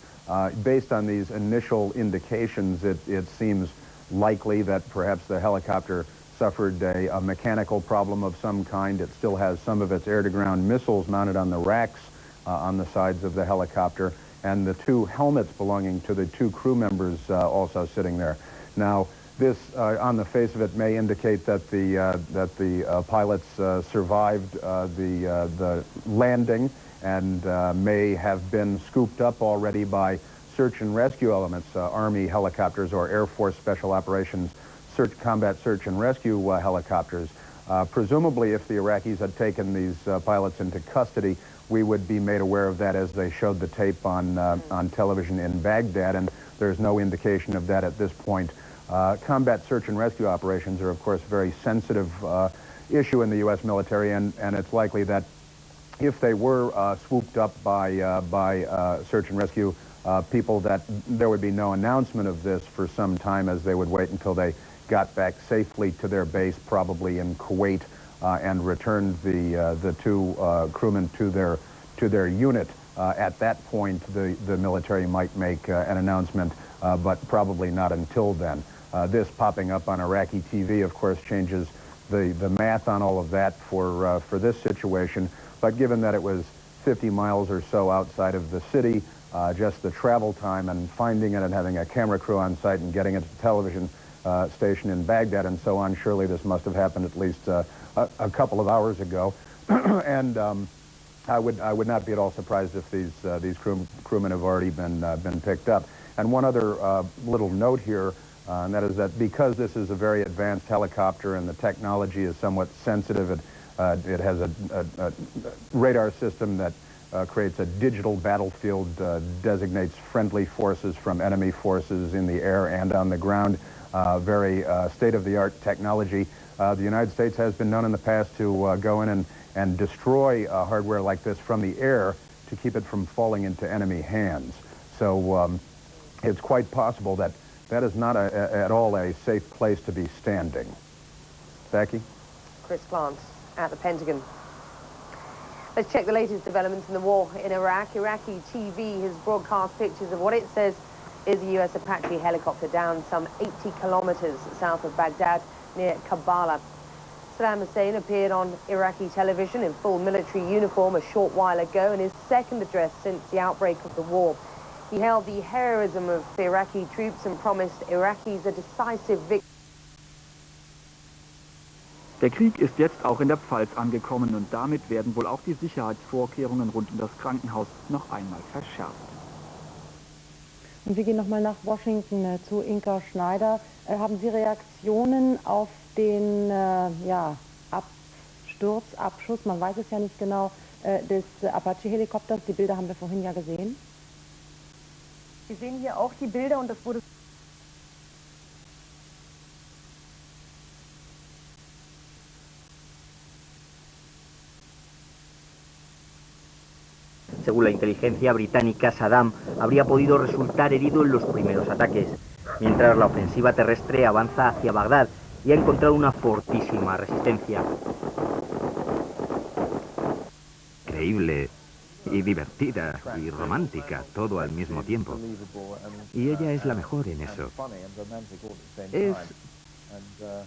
Based on these initial indications, it seems likely that perhaps the helicopter suffered a mechanical problem of some kind. It still has some of its air-to-ground missiles mounted on the racks on the sides of the helicopter, and the two helmets belonging to the two crew members also sitting there. Now, this, on the face of it, may indicate that the pilots survived the landing and may have been scooped up already by search and rescue elements, Army helicopters or Air Force Special Operations combat search and rescue helicopters. Presumably, if the Iraqis had taken these pilots into custody, we would be made aware of that as they showed the tape on television in Baghdad, and there's no indication of that at this point. Combat search and rescue operations are, of course, a very sensitive issue in the U.S. military, and it's likely that if they were swooped up by search and rescue people, that there would be no announcement of this for some time, as they would wait until they got back safely to their base, probably in Kuwait, and returned the two crewmen to their unit. At that point, the military might make an announcement, but probably not until then. This popping up on Iraqi TV, of course, changes the math on all of that for this situation. But given that it was 50 miles or so outside of the city, just the travel time and finding it and having a camera crew on site and getting it to the television station in Baghdad and so on, surely this must have happened at least a couple of hours ago. And I would not be at all surprised if these crewmen have already been picked up. And one other little note here, and that is that because this is a very advanced helicopter and the technology is somewhat sensitive, it has a radar system that creates a digital battlefield, designates friendly forces from enemy forces in the air and on the ground. Very state-of-the-art technology. The United States has been known in the past to go in and destroy hardware like this from the air to keep it from falling into enemy hands. So it's quite possible that that is not at all a safe place to be standing. Becky? Chris Plant at the Pentagon. Let's check the latest developments in the war in Iraq. Iraqi TV has broadcast pictures of what it says is a U.S. Apache helicopter down some 80 kilometers south of Baghdad near Kabbalah. Saddam Hussein appeared on Iraqi television in full military uniform a short while ago in his second address since the outbreak of the war. He hailed the heroism of the Iraqi troops and promised Iraqis a decisive victory. Der Krieg ist jetzt auch in der Pfalz angekommen und damit werden wohl auch die Sicherheitsvorkehrungen rund um das Krankenhaus noch einmal verschärft. Und wir gehen nochmal nach Washington zu Inka Schneider. Haben Sie Reaktionen auf den Abschuss, man weiß es ja nicht genau, des Apache-Helikopters? Die Bilder haben wir vorhin ja gesehen. Wir sehen hier auch die Bilder und das wurde... Según la inteligencia británica, Saddam habría podido resultar herido en los primeros ataques, mientras la ofensiva terrestre avanza hacia Bagdad y ha encontrado una fortísima resistencia. Increíble y divertida y romántica, todo al mismo tiempo. Y ella es la mejor en eso. Es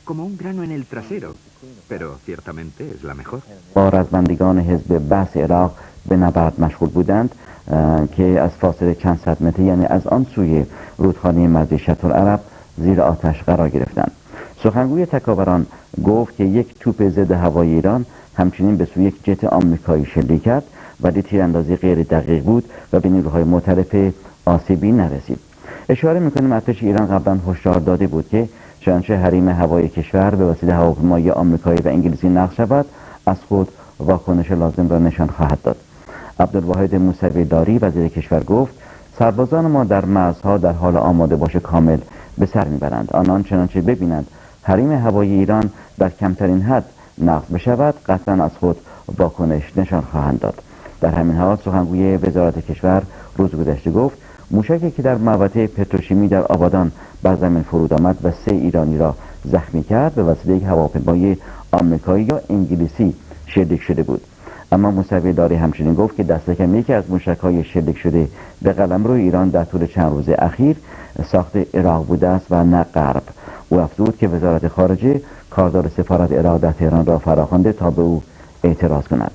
como un grano en el trasero, pero ciertamente es la mejor. رزمندگان حزب بعث عراق به نبرد مشغول بودند که از فاصله چند صد متر، یعنی از آن سوی رودخانه مرز شط العرب، زیر آتش قرار گرفتند. سخنگوی تکاوران گفت که یک توپ ضد هوایی ایران همچنین به سوی یک جت آمریکایی شلیک کرد ولی تیراندازی غیر دقیق بود و به نیروهای مختلف آسیبی نرسید. اشاره میکنیم ارتش ایران قبلا هشدار داده بود که چنانچه حریم هوایی کشور به وسیله هواپیمای آمریکایی و انگلیسی نقض شود، از خود واکنش لازم را نشان خواهد داد. عبدالواحد موسوی داری وزیر کشور گفت سربازان ما در مرزها در حال آماده باش کامل به سر میبرند. آنان چنانچه ببینند حریم هوایی ایران در کمترین حد نقض بشود، قطعا از خود واکنش نشان خواهند داد. در همین حال سخنگوی وزارت کشور روز گذشته گفت موشکی که در محوطه پتروشیمی در آبادان بر زمین فرود آمد و 3 ایرانی را زخمی کرد به وسیله یک هواپیمای آمریکایی یا انگلیسی شلیک شده بود. اما موسوی داری همچنین گفت که دست کم یکی از موشک‌های شلیک شده به قلمرو ایران در طول چند روز اخیر ساخت عراق بوده است و نه غرب. او افزود که وزارت خارجه کاردار سفارت عراق در تهران را فراخوانده تا به او اعتراض کند.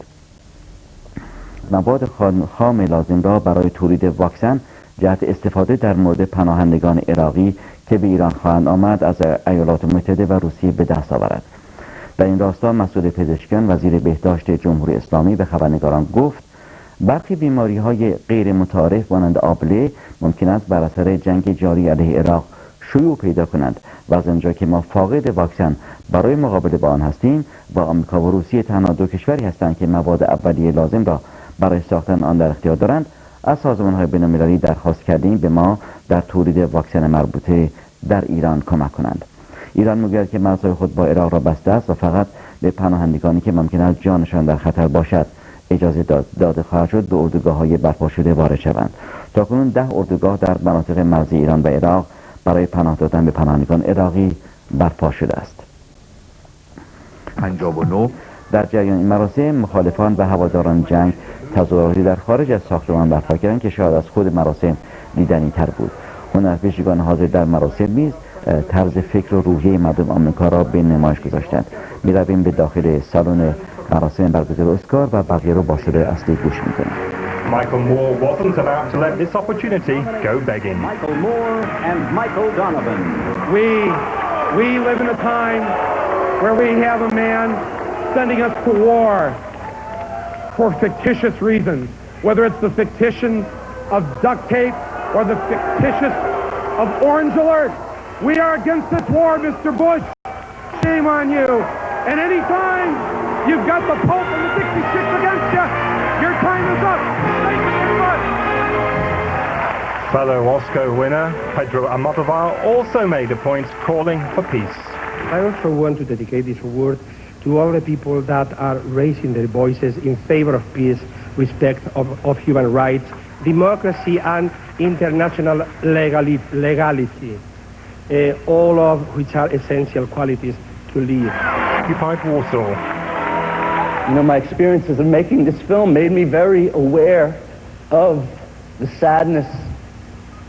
مواد خام لازم را برای تولید واکسن جهت استفاده در مورد پناهندگان عراقی که به ایران خواهند آمد از ایالات متحده و روسیه به دست آورد. در این راستا مسئول پزشکیان وزیر بهداشت جمهوری اسلامی به خبرنگاران گفت برخی بیماری‌های غیر متعارف مانند آبله ممکن است بر اثر جنگ جاری علیه عراق شیوع پیدا کنند و از آنجا که ما فاقد واکسن برای مقابله با آن هستیم و آمریکا و روسیه تنها 2 کشوری هستند که مواد اولیه لازم را برای ساختن آن در اختیار دارند، از سازمان‌های بین‌المللی درخواست کردیم به ما در تولید واکسن مربوطه در ایران کمک کنند. ایران می‌گوید که مرزهای خود با عراق را بسته است و فقط به پناهندگانی که ممکن است جانشان در خطر باشد اجازه داده خواهد شد به اردوگاه‌های برپا شده وارد شوند. تاکنون 10 اردوگاه در مناطق مرزی ایران و عراق برای پناه دادن به پناهندگان عراقی برپا شده است. 59 در جریان این مراسم مخالفان و هواداران جنگ تظاهراتی در خارج از ساختمان برپا کردند که شاید از خود مراسم دیدنی تر بود. هنرپیشگان حاضر در مراسم نیز طرز فکر و روحیه مردم آمریکا را به نمایش گذاشتند. می‌رویم به داخل سالن مراسم برگزاری اسکار و بقیه رو با صدای اصلی گوش می‌کنیم. Michael Moore wasn't about to let this opportunity go begging. Michael Moore and Michael Donovan. We live in a time where we have a man sending us to war for fictitious reasons, whether it's the fictitious of duct tape or the fictitious of Orange Alert. We are against this war, Mr. Bush. Shame on you. And any time you've got the Pope and the 66 against you, your time is up. Thank you very much. Fellow Oscar winner Pedro Almodovar also made a point calling for peace. I also want to dedicate this award to all the people that are raising their voices in favor of peace respect of human rights, democracy, and international legality, all of which are essential qualities to live. Occupied Warsaw. You know, my experiences in making this film made me very aware of the sadness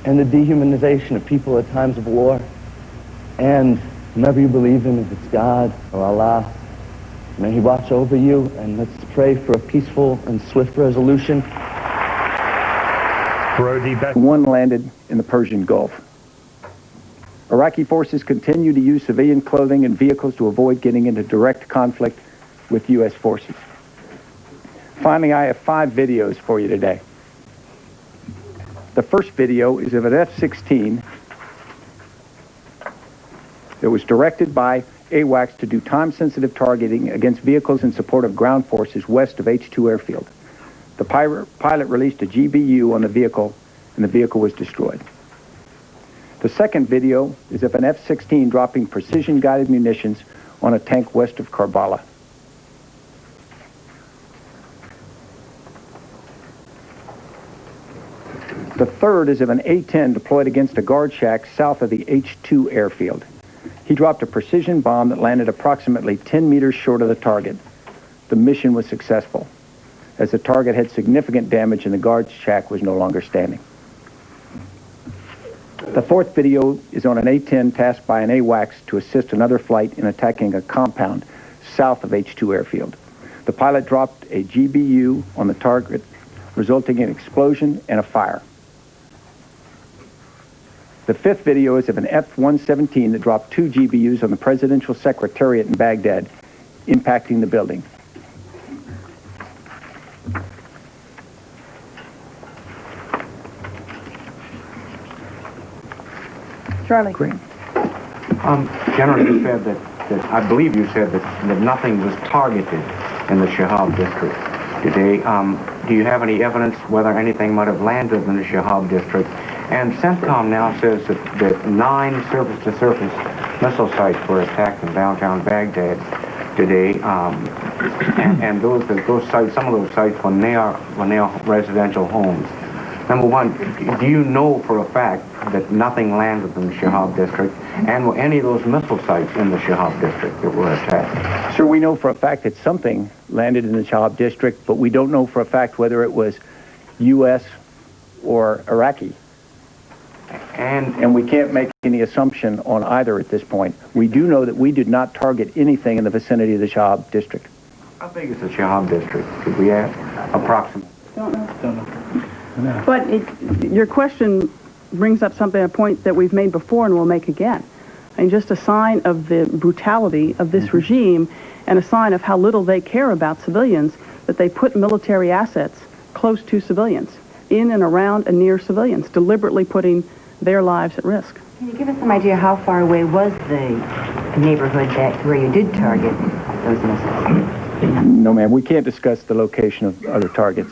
and the dehumanization of people at times of war. And whomever you believe in, if it's God or Allah, may He watch over you, and let's pray for a peaceful and swift resolution. One landed in the Persian Gulf. Iraqi forces continue to use civilian clothing and vehicles to avoid getting into direct conflict with U.S. forces. Finally, I have 5 videos for you today. The first video is of an F-16 that was directed by AWACS to do time-sensitive targeting against vehicles in support of ground forces west of H-2 airfield. The pilot released a GBU on the vehicle, and the vehicle was destroyed. The second video is of an F-16 dropping precision-guided munitions on a tank west of Karbala. The third is of an A-10 deployed against a guard shack south of the H-2 airfield. He dropped a precision bomb that landed approximately 10 meters short of the target. The mission was successful, as the target had significant damage and the guard shack was no longer standing. The fourth video is on an A-10 tasked by an AWACS to assist another flight in attacking a compound south of H-2 airfield. The pilot dropped a GBU on the target, resulting in an explosion and a fire. The fifth video is of an F-117 that dropped 2 GBUs on the presidential secretariat in Baghdad, impacting the building. Charlie. Green. General, you said that I believe you said that nothing was targeted in the Shahab district today. Do you have any evidence whether anything might have landed in the Shahab district? And CENTCOM now says that 9 surface-to-surface missile sites were attacked in downtown Baghdad today, and those sites, some of those sites, when they are residential homes. Number one, do you know for a fact that nothing landed in the Shahab district, and were any of those missile sites in the Shahab district that were attacked? Sir, we know for a fact that something landed in the Shahab district, but we don't know for a fact whether it was U.S. or Iraqi. And we can't make any assumption on either at this point. We do know that we did not target anything in the vicinity of the Shahab district. How big is the Shahab district? Could we ask? Approximately. Don't know. Don't know. But your question brings up a point that we've made before and will make again. And just a sign of the brutality of this regime and a sign of how little they care about civilians, that they put military assets close to civilians, in and around and near civilians, deliberately putting their lives at risk. Can you give us some idea how far away was the neighborhood that where you did target those missiles? No, ma'am, we can't discuss the location of other targets.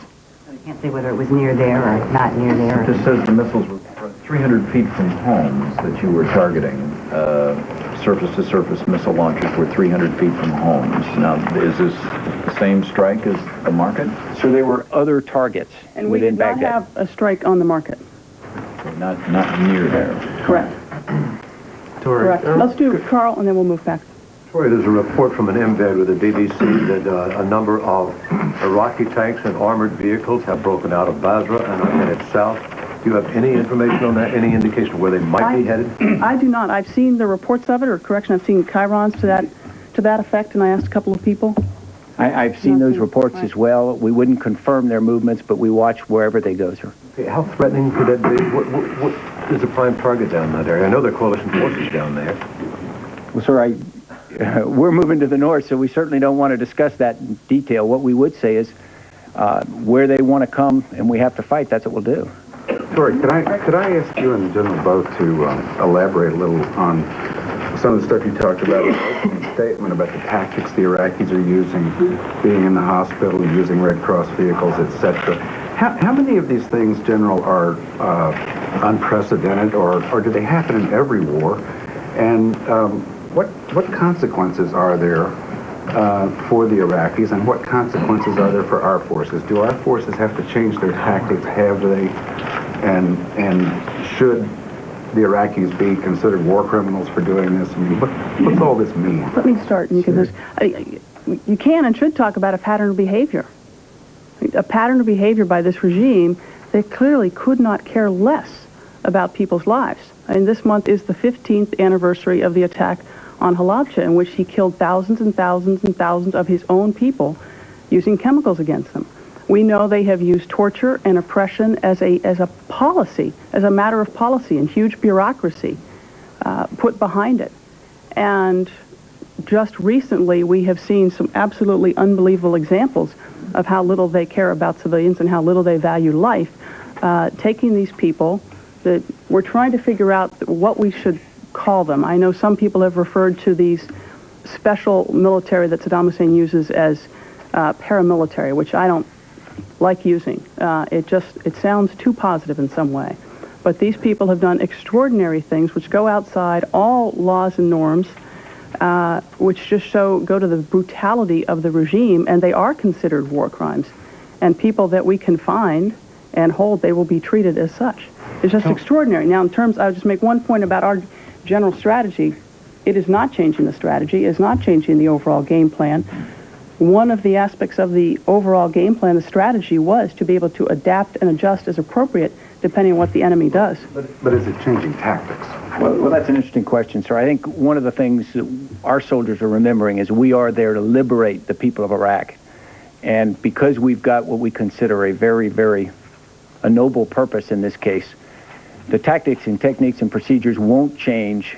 You can't say whether it was near there or not near there. It just says the missiles were 300 feet from homes that you were targeting. Surface-to-surface missile launchers were 300 feet from homes. Now, is this the same strike as the market? So there were other targets and we within did not Baghdad. have a strike on the market. Not near there. Correct. Correct. Let's do Carl, and then we'll move back. Tori, there's a report from an embed with the BBC that a number of Iraqi tanks and armored vehicles have broken out of Basra and headed south. Do you have any information on that? Any indication of where they might be headed? I do not. I've seen the reports of it, or correction, I've seen chyrons to that effect, and I asked a couple of people. I've seen those reports as well. We wouldn't confirm their movements, but we watch wherever they go, sir. Okay, how threatening could that be? What is the prime target down that area? I know there are coalition forces down there. Well, sir, we're moving to the north, so we certainly don't want to discuss that in detail. What we would say is where they want to come and we have to fight, that's what we'll do. Tori, could I ask you and General both to elaborate a little on some of the stuff you talked about in the opening statement about the tactics the Iraqis are using, being in the hospital, using Red Cross vehicles, etc. How many of these things, General, are unprecedented, or do they happen in every war? And what consequences are there for the Iraqis, and what consequences are there for our forces? Do our forces have to change their tactics? Have they? And should the Iraqis be considered war criminals for doing this? I mean, what's all this mean? Let me start, and you can you can and should talk about a pattern of behavior. A pattern of behavior by this regime that clearly could not care less about people's lives. And this month is the 15th anniversary of the attack on Halabja, in which he killed thousands and thousands and thousands of his own people using chemicals against them. We know they have used torture and oppression as a policy, as a matter of policy, and huge bureaucracy put behind it. And just recently, we have seen some absolutely unbelievable examples of how little they care about civilians and how little they value life, taking these people that we're trying to figure out what we should call them. I know some people have referred to these special military that Saddam Hussein uses as paramilitary, which I don't like using. It sounds too positive in some way. But these people have done extraordinary things which go outside all laws and norms, which just go to the brutality of the regime, and they are considered war crimes. And people that we can find and hold, they will be treated as such. It's just extraordinary. Now, in terms, I'll just make one point about our general strategy. It is not changing the strategy. It is not changing the overall game plan. One of the aspects of the overall game plan, the strategy, was to be able to adapt and adjust as appropriate depending on what the enemy does. But is it changing tactics? Well, that's an interesting question, sir. I think one of the things that our soldiers are remembering is we are there to liberate the people of Iraq. And because we've got what we consider a very, very noble purpose in this case, the tactics and techniques and procedures won't change,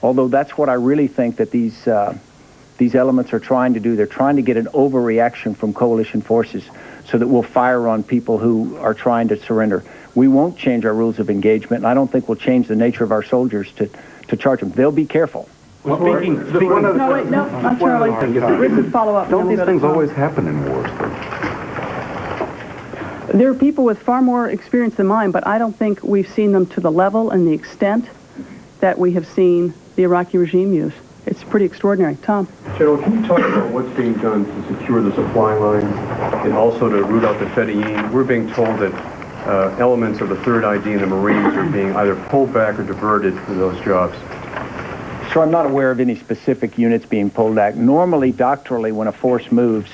although that's what I really think that these elements are trying to do. They're trying to get an overreaction from coalition forces so that we'll fire on people who are trying to surrender. We won't change our rules of engagement, and I don't think we'll change the nature of our soldiers to charge them. They'll be careful. No, wait, no, I'm Charlie. Rick would follow up. Don't these things always happen in wars, though? There are people with far more experience than mine, but I don't think we've seen them to the level and the extent that we have seen the Iraqi regime use. It's pretty extraordinary. Tom? General, can you talk about what's being done to secure the supply lines and also to root out the Fedayeen? We're being told that elements of the 3rd ID and the Marines are being either pulled back or diverted for those jobs. So I'm not aware of any specific units being pulled back. Normally, doctrinally, when a force moves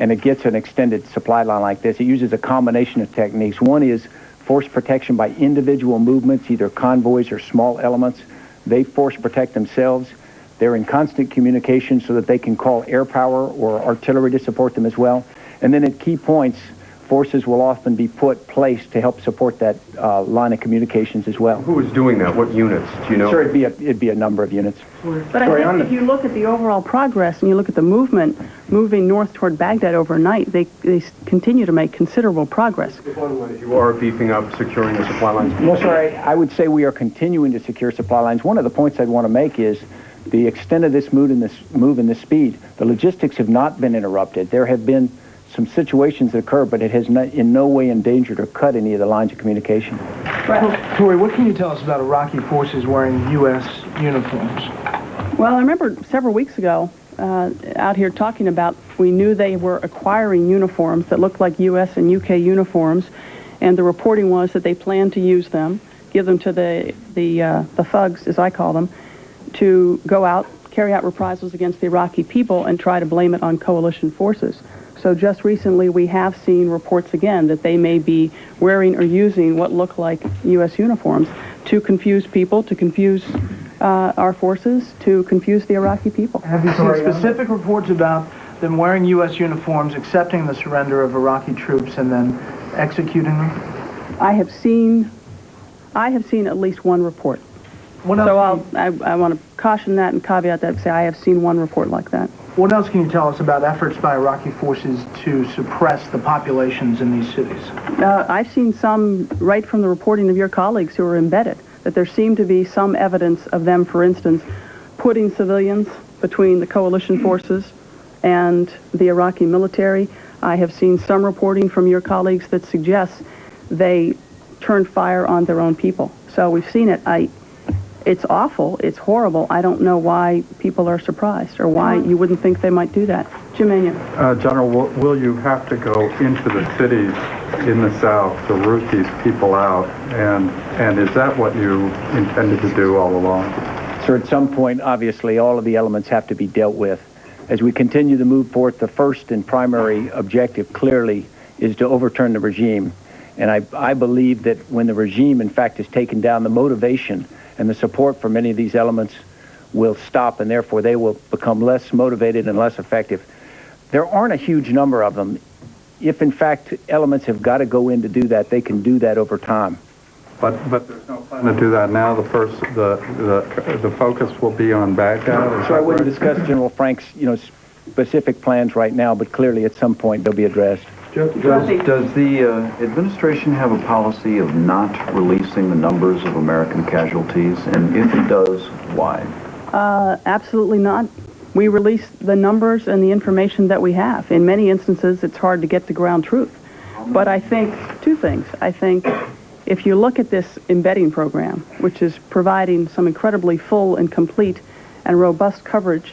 and it gets an extended supply line like this, it uses a combination of techniques. One is force protection by individual movements, either convoys or small elements. They force protect themselves. They're in constant communication so that they can call air power or artillery to support them as well. And then at key points, forces will often be placed to help support that line of communications as well. Who is doing that? What units? Do you know? Sure, it'd be a number of units. But I think if you look at the overall progress and you look at the movement moving north toward Baghdad overnight, they continue to make considerable progress. You are beefing up securing the supply lines? No, sir, I would say we are continuing to secure supply lines. One of the points I'd want to make is the extent of this move and this speed. The logistics have not been interrupted. There have been some situations that occur, but it has in no way endangered or cut any of the lines of communication. Tori, what can you tell us about Iraqi forces wearing U.S. uniforms? Well, I remember several weeks ago out here talking about, we knew they were acquiring uniforms that looked like U.S. and U.K. uniforms, and the reporting was that they planned to use them, give them to the thugs, as I call them, to go out, carry out reprisals against the Iraqi people and try to blame it on coalition forces. So just recently we have seen reports again that they may be wearing or using what look like U.S. uniforms to confuse people, to confuse our forces, to confuse the Iraqi people. Have you seen specific reports about them wearing U.S. uniforms, accepting the surrender of Iraqi troops, and then executing them? I have seen at least one report. So I want to caution that and caveat that and say I have seen one report like that. What else can you tell us about efforts by Iraqi forces to suppress the populations in these cities? I've seen some, right from the reporting of your colleagues who are embedded, that there seemed to be some evidence of them, for instance, putting civilians between the coalition forces and the Iraqi military. I have seen some reporting from your colleagues that suggests they turned fire on their own people. So we've seen it. It's awful. It's horrible. I don't know why people are surprised or why you wouldn't think they might do that. Jim Anya. General, will you have to go into the cities in the South to root these people out? And is that what you intended to do all along? Sir, at some point, obviously, all of the elements have to be dealt with. As we continue to move forth, the first and primary objective clearly is to overturn the regime. And I believe that when the regime, in fact, is taken down, the motivation and the support for many of these elements will stop, and therefore they will become less motivated and less effective. There aren't a huge number of them. If, in fact, elements have got to go in to do that, they can do that over time. But there's no plan to do that now. The focus will be on Baghdad. So I wouldn't discuss General Frank's, specific plans right now, but clearly at some point they'll be addressed. Does the administration have a policy of not releasing the numbers of American casualties? And if it does, why? Absolutely not. We release the numbers and the information that we have. In many instances, it's hard to get to ground truth. But I think two things. I think if you look at this embedding program, which is providing some incredibly full and complete and robust coverage,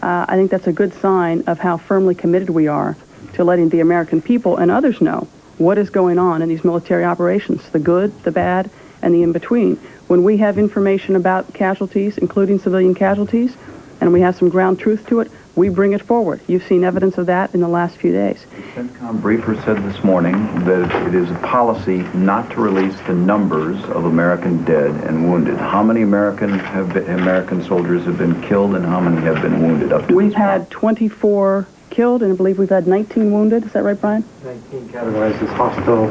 I think that's a good sign of how firmly committed we are to letting the American people and others know what is going on in these military operations, the good, the bad, and the in-between. When we have information about casualties, including civilian casualties, and we have some ground truth to it, we bring it forward. You've seen evidence of that in the last few days. The CENTCOM briefer said this morning that it is a policy not to release the numbers of American dead and wounded. How many American soldiers have been killed and how many have been wounded up to We've had 24 killed, and I believe we've had 19 wounded. Is that right, Brian? 19 categorized as hostile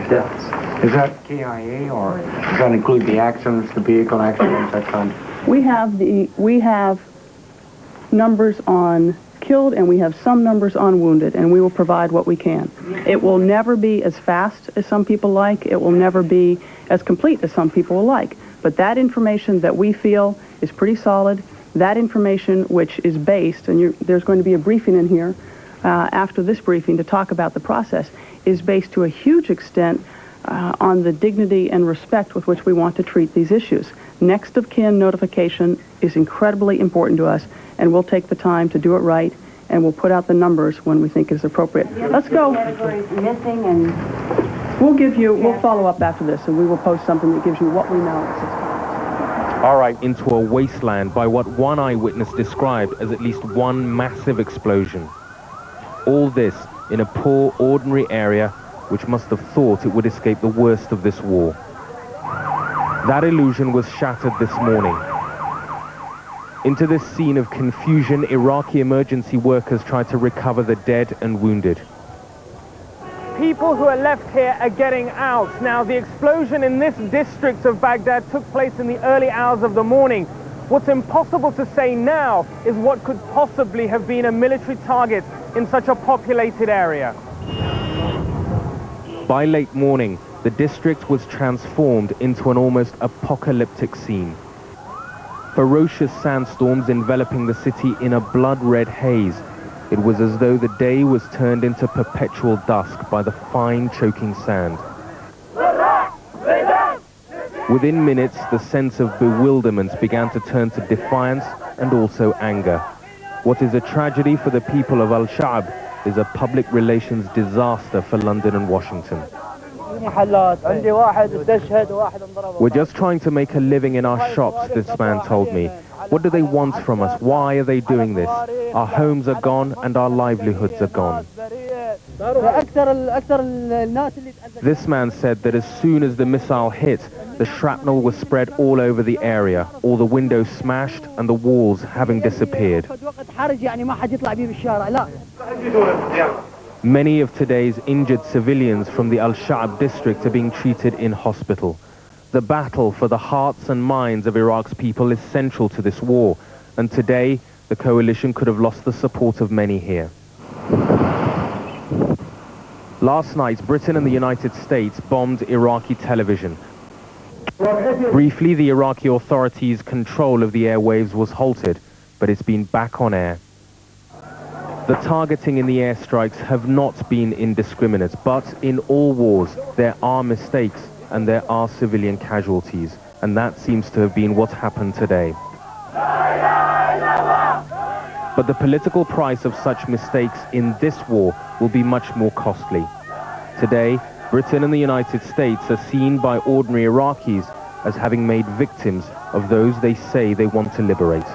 deaths. Is that KIA, or does that include the accidents, the vehicle accidents, that kind? We have numbers on killed, and we have some numbers on wounded, and we will provide what we can. It will never be as fast as some people like. It will never be as complete as some people will like. But that information that we feel is pretty solid, that information which is based, and there's going to be a briefing in here after this briefing to talk about the process, is based to a huge extent on the dignity and respect with which we want to treat these issues. Next of kin notification is incredibly important to us, and we'll take the time to do it right, and we'll put out the numbers when we think is appropriate. Let's go. Categories missing, and we'll follow up after this, and we will post something that gives you what we know. All right, into a wasteland by what one eyewitness described as at least one massive explosion. All this in a poor, ordinary area which must have thought it would escape the worst of this war. That illusion was shattered this morning. Into this scene of confusion, Iraqi emergency workers tried to recover the dead and wounded. People who are left here are getting out. Now, the explosion in this district of Baghdad took place in the early hours of the morning. What's impossible to say now is what could possibly have been a military target in such a populated area. By late morning, the district was transformed into an almost apocalyptic scene. Ferocious sandstorms enveloping the city in a blood-red haze. It was as though the day was turned into perpetual dusk by the fine, choking sand. Within minutes, the sense of bewilderment began to turn to defiance and also anger. What is a tragedy for the people of Al-Sha'b is a public relations disaster for London and Washington. We're just trying to make a living in our shops, this man told me. What do they want from us? Why are they doing this? Our homes are gone and our livelihoods are gone. This man said that as soon as the missile hit, the shrapnel was spread all over the area, all the windows smashed and the walls having disappeared. Many of today's injured civilians from the Al-Sha'b district are being treated in hospital. The battle for the hearts and minds of Iraq's people is central to this war, and today the coalition could have lost the support of many here. Last night, Britain and the United States bombed Iraqi television. Briefly, the Iraqi authorities' control of the airwaves was halted, but it's been back on air. The targeting in the airstrikes have not been indiscriminate, but in all wars there are mistakes and there are civilian casualties, and that seems to have been what happened today. But the political price of such mistakes in this war will be much more costly. Today, Britain and the United States are seen by ordinary Iraqis as having made victims of those they say they want to liberate.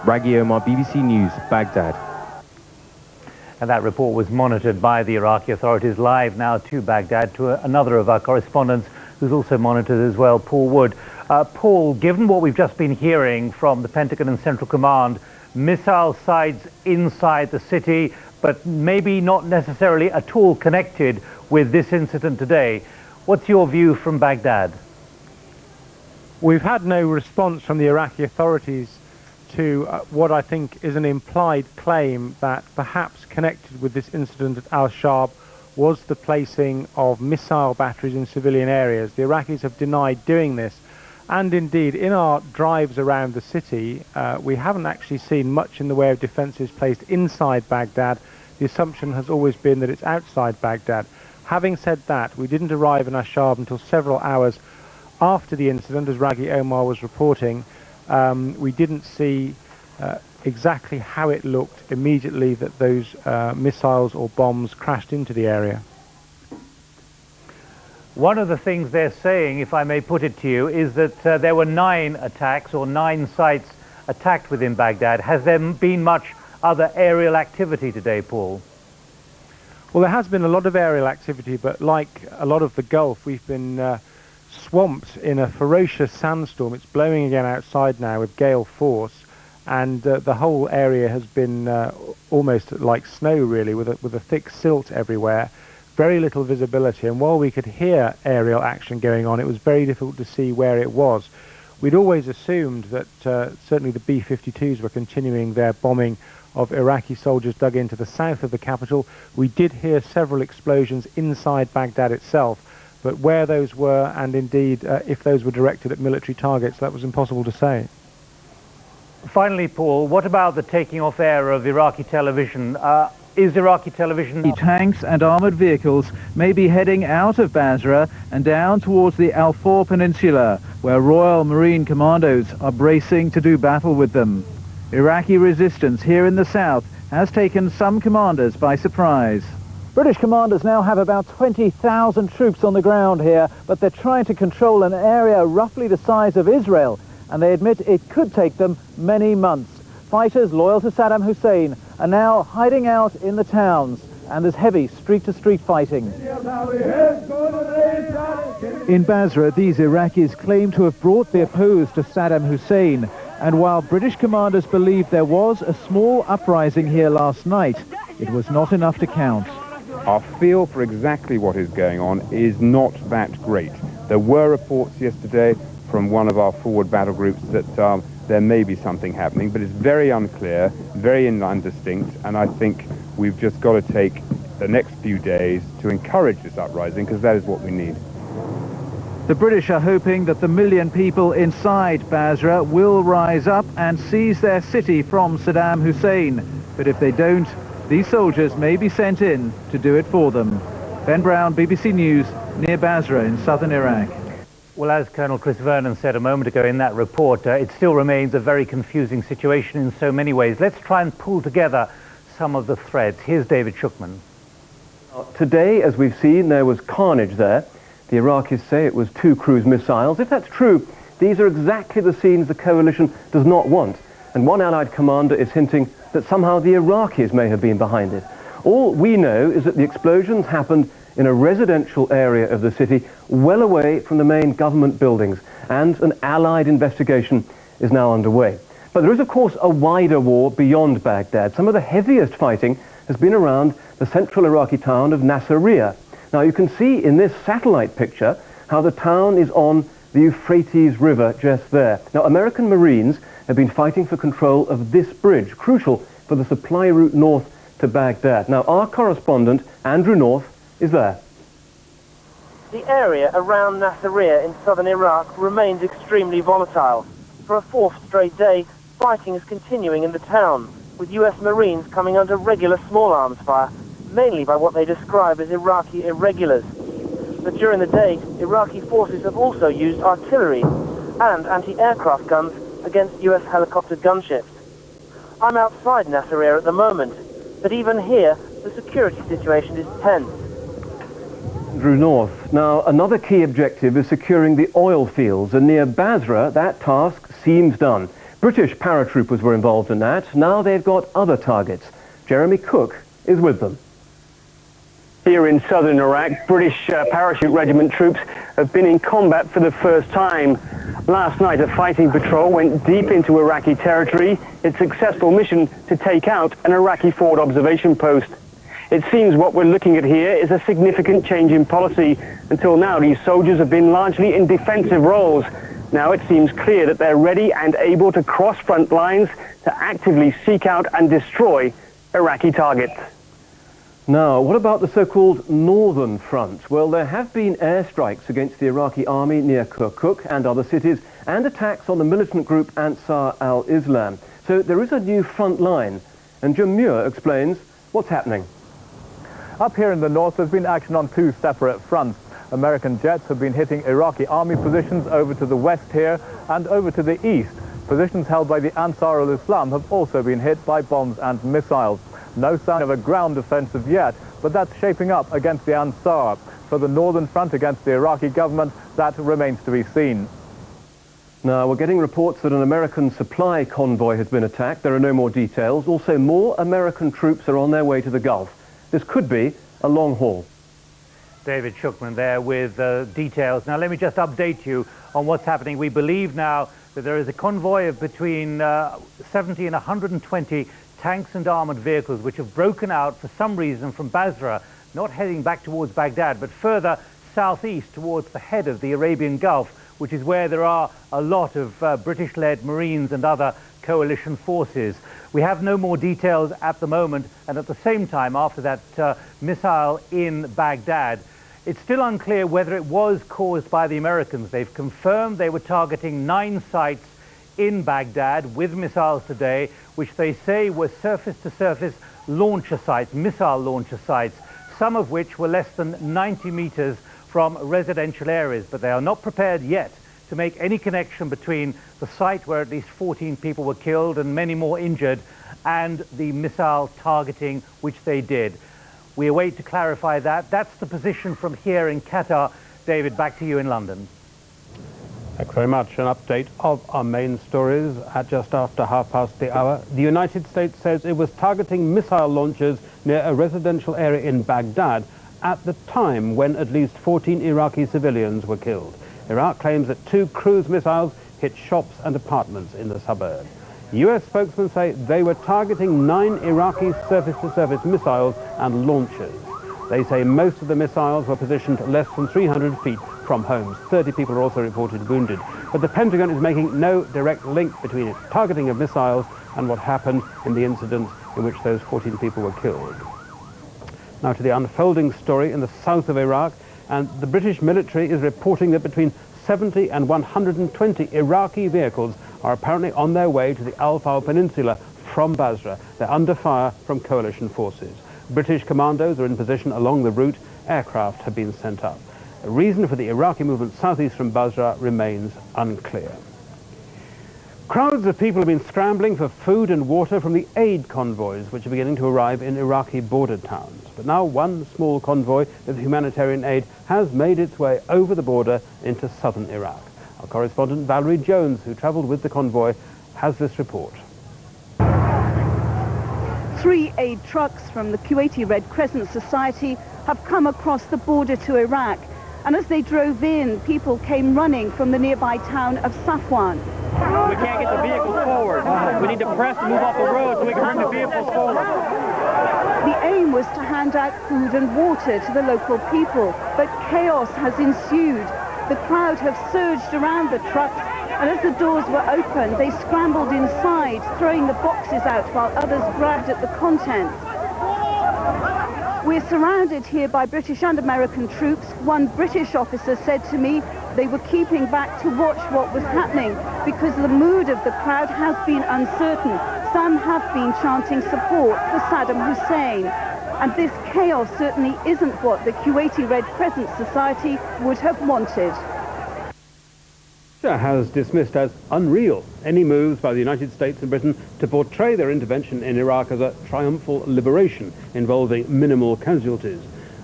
Raghi Omar, BBC News, Baghdad. And that report was monitored by the Iraqi authorities. Live now to Baghdad to another of our correspondents who's also monitored as well, Paul Wood. Paul, given what we've just been hearing from the Pentagon and Central Command, missile sites inside the city, but maybe not necessarily at all connected with this incident today. What's your view from Baghdad? We've had no response from the Iraqi authorities to what I think is an implied claim that perhaps connected with this incident at Al-Shab was the placing of missile batteries in civilian areas. The Iraqis have denied doing this, and indeed in our drives around the city we haven't actually seen much in the way of defences placed inside Baghdad. The assumption has always been that it's outside Baghdad. Having said that, we didn't arrive in Al-Shab until several hours after the incident, as Raghi Omar was reporting. We didn't see exactly how it looked immediately that those missiles or bombs crashed into the area. One of the things they're saying, if I may put it to you, is that there were 9 attacks or 9 sites attacked within Baghdad. Has there been much other aerial activity today, Paul? Well, there has been a lot of aerial activity, but like a lot of the Gulf, we've been swamped in a ferocious sandstorm. It's blowing again outside now with gale force, and the whole area has been almost like snow, really, with a thick silt everywhere. Very little visibility, and while we could hear aerial action going on, it was very difficult to see where it was. We'd always assumed that certainly the B-52s were continuing their bombing of Iraqi soldiers dug into the south of the capital. We did hear several explosions inside Baghdad itself, but where those were, and indeed if those were directed at military targets, that was impossible to say. Finally, Paul, what about the taking off air of Iraqi television? Is Iraqi television... Tanks and armoured vehicles may be heading out of Basra and down towards the Al-Faw Peninsula, where Royal Marine Commandos are bracing to do battle with them. Iraqi resistance here in the south has taken some commanders by surprise. British commanders now have about 20,000 troops on the ground here, but they're trying to control an area roughly the size of Israel, and they admit it could take them many months. Fighters loyal to Saddam Hussein are now hiding out in the towns, and there's heavy street-to-street fighting. In Basra, these Iraqis claim to have brought the opposed to Saddam Hussein, and while British commanders believe there was a small uprising here last night, it was not enough to count. Our feel for exactly what is going on is not that great. There were reports yesterday from one of our forward battle groups that there may be something happening, but it's very unclear, very indistinct, and I think we've just got to take the next few days to encourage this uprising, because that is what we need. The British are hoping that the million people inside Basra will rise up and seize their city from Saddam Hussein. But if they don't, these soldiers may be sent in to do it for them. Ben Brown, BBC News, near Basra in southern Iraq. Well, as Colonel Chris Vernon said a moment ago in that report, it still remains a very confusing situation in so many ways. Let's try and pull together some of the threads. Here's David Shukman. Today, as we've seen, there was carnage there. The Iraqis say it was 2 cruise missiles. If that's true, these are exactly the scenes the coalition does not want. And one Allied commander is hinting that somehow the Iraqis may have been behind it. All we know is that the explosions happened in a residential area of the city, well away from the main government buildings, and an Allied investigation is now underway. But there is, of course, a wider war beyond Baghdad. Some of the heaviest fighting has been around the central Iraqi town of Nasiriyah. Now, you can see in this satellite picture how the town is on the Euphrates River just there. Now, American Marines have been fighting for control of this bridge, crucial for the supply route north to Baghdad. Now, our correspondent, Andrew North, is there. The area around Nasiriyah in southern Iraq remains extremely volatile. For a 4th straight day, fighting is continuing in the town, with US Marines coming under regular small arms fire, mainly by what they describe as Iraqi irregulars. But during the day, Iraqi forces have also used artillery. and anti-aircraft guns against US helicopter gunships. I'm outside Nasiriyah at the moment, but even here, the security situation is tense. Drew North. Now, another key objective is securing the oil fields, and near Basra, that task seems done. British paratroopers were involved in that. Now they've got other targets. Jeremy Cook is with them. Here in southern Iraq, British parachute regiment troops have been in combat for the first time. Last night, a fighting patrol went deep into Iraqi territory, its successful mission to take out an Iraqi forward observation post. It seems what we're looking at here is a significant change in policy. Until now, these soldiers have been largely in defensive roles. Now it seems clear that they're ready and able to cross front lines to actively seek out and destroy Iraqi targets. Now, what about the so-called Northern Front? Well, there have been airstrikes against the Iraqi army near Kirkuk and other cities, and attacks on the militant group Ansar al-Islam. So there is a new front line, and Jim Muir explains what's happening. Up here in the north, there's been action on two separate fronts. American jets have been hitting Iraqi army positions over to the west here and over to the east. Positions held by the Ansar al-Islam have also been hit by bombs and missiles. No sign of a ground offensive yet, but that's shaping up against the Ansar. For the northern front against the Iraqi government, that remains to be seen. Now, we're getting reports that an American supply convoy has been attacked. There are no more details. Also, more American troops are on their way to the Gulf. This could be a long haul. David Shookman there with details. Now, let me just update you on what's happening. We believe now that there is a convoy of between 70 and 120 tanks and armored vehicles which have broken out for some reason from Basra, not heading back towards Baghdad, but further southeast towards the head of the Arabian Gulf, which is where there are a lot of British-led Marines and other coalition forces. We have no more details at the moment, and at the same time, after that missile in Baghdad, it's still unclear whether it was caused by the Americans. They've confirmed they were targeting 9 sites in Baghdad with missiles today, which they say were surface-to-surface launcher sites, missile launcher sites, some of which were less than 90 meters from residential areas. But they are not prepared yet to make any connection between the site where at least 14 people were killed and many more injured and the missile targeting which they did. We await to clarify that. That's the position from here in Qatar. David, back to you in London. Thanks very much. An update of our main stories at just after half past the hour. The United States says it was targeting missile launchers near a residential area in Baghdad at the time when at least 14 Iraqi civilians were killed. Iraq claims that 2 cruise missiles hit shops and apartments in the suburb. US spokesmen say they were targeting 9 Iraqi surface-to-surface missiles and launchers. They say most of the missiles were positioned less than 300 feet from homes. 30 people are also reported wounded. But the Pentagon is making no direct link between its targeting of missiles and what happened in the incident in which those 14 people were killed. Now to the unfolding story in the south of Iraq, and the British military is reporting that between 70 and 120 Iraqi vehicles are apparently on their way to the Al-Faw Peninsula from Basra. They're under fire from coalition forces. British commandos are in position along the route. Aircraft have been sent up. The reason for the Iraqi movement southeast from Basra remains unclear. Crowds of people have been scrambling for food and water from the aid convoys which are beginning to arrive in Iraqi border towns. But now one small convoy of humanitarian aid has made its way over the border into southern Iraq. Our correspondent Valerie Jones, who travelled with the convoy, has this report. 3 aid trucks from the Kuwaiti Red Crescent Society have come across the border to Iraq. And as they drove in, people came running from the nearby town of Safwan. We can't get the vehicles forward. We need to press and move off the road so we can bring the vehicles forward. The aim was to hand out food and water to the local people, but chaos has ensued. The crowd have surged around the trucks, and as the doors were open, they scrambled inside, throwing the boxes out while others grabbed at the contents. We're surrounded here by British and American troops. One British officer said to me they were keeping back to watch what was happening because the mood of the crowd has been uncertain. Some have been chanting support for Saddam Hussein. And this chaos certainly isn't what the Kuwaiti Red Crescent Society would have wanted. Russia has dismissed as unreal any moves by the United States and Britain to portray their intervention in Iraq as a triumphal liberation involving minimal casualties.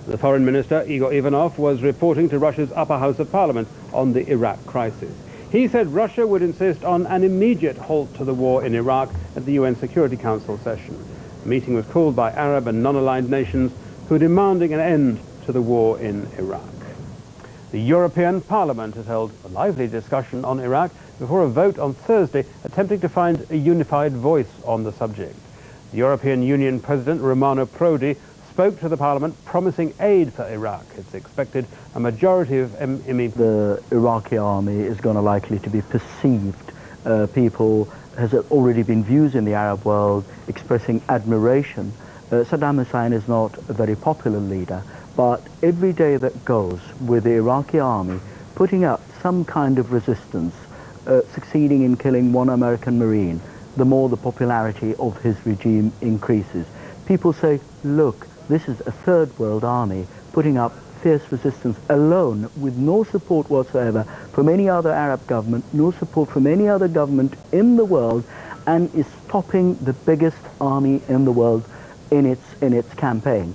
The Foreign Minister, Igor Ivanov, was reporting to Russia's upper house of parliament on the Iraq crisis. He said Russia would insist on an immediate halt to the war in Iraq at the UN Security Council session. The meeting was called by Arab and non-aligned nations who are demanding an end to the war in Iraq. The European Parliament has held a lively discussion on Iraq before a vote on Thursday attempting to find a unified voice on the subject. The European Union President Romano Prodi spoke to the Parliament promising aid for Iraq. It's expected a majority of MEPs. The Iraqi army is going to likely to be perceived. People has already been views in the Arab world expressing admiration. Saddam Hussein is not a very popular leader, but every day that goes with the Iraqi army putting up some kind of resistance, succeeding in killing one American Marine, the more the popularity of his regime increases. People say, look, this is a third world army putting up fierce resistance alone with no support whatsoever from any other Arab government, no support from any other government in the world, and is stopping the biggest army in the world in its campaign.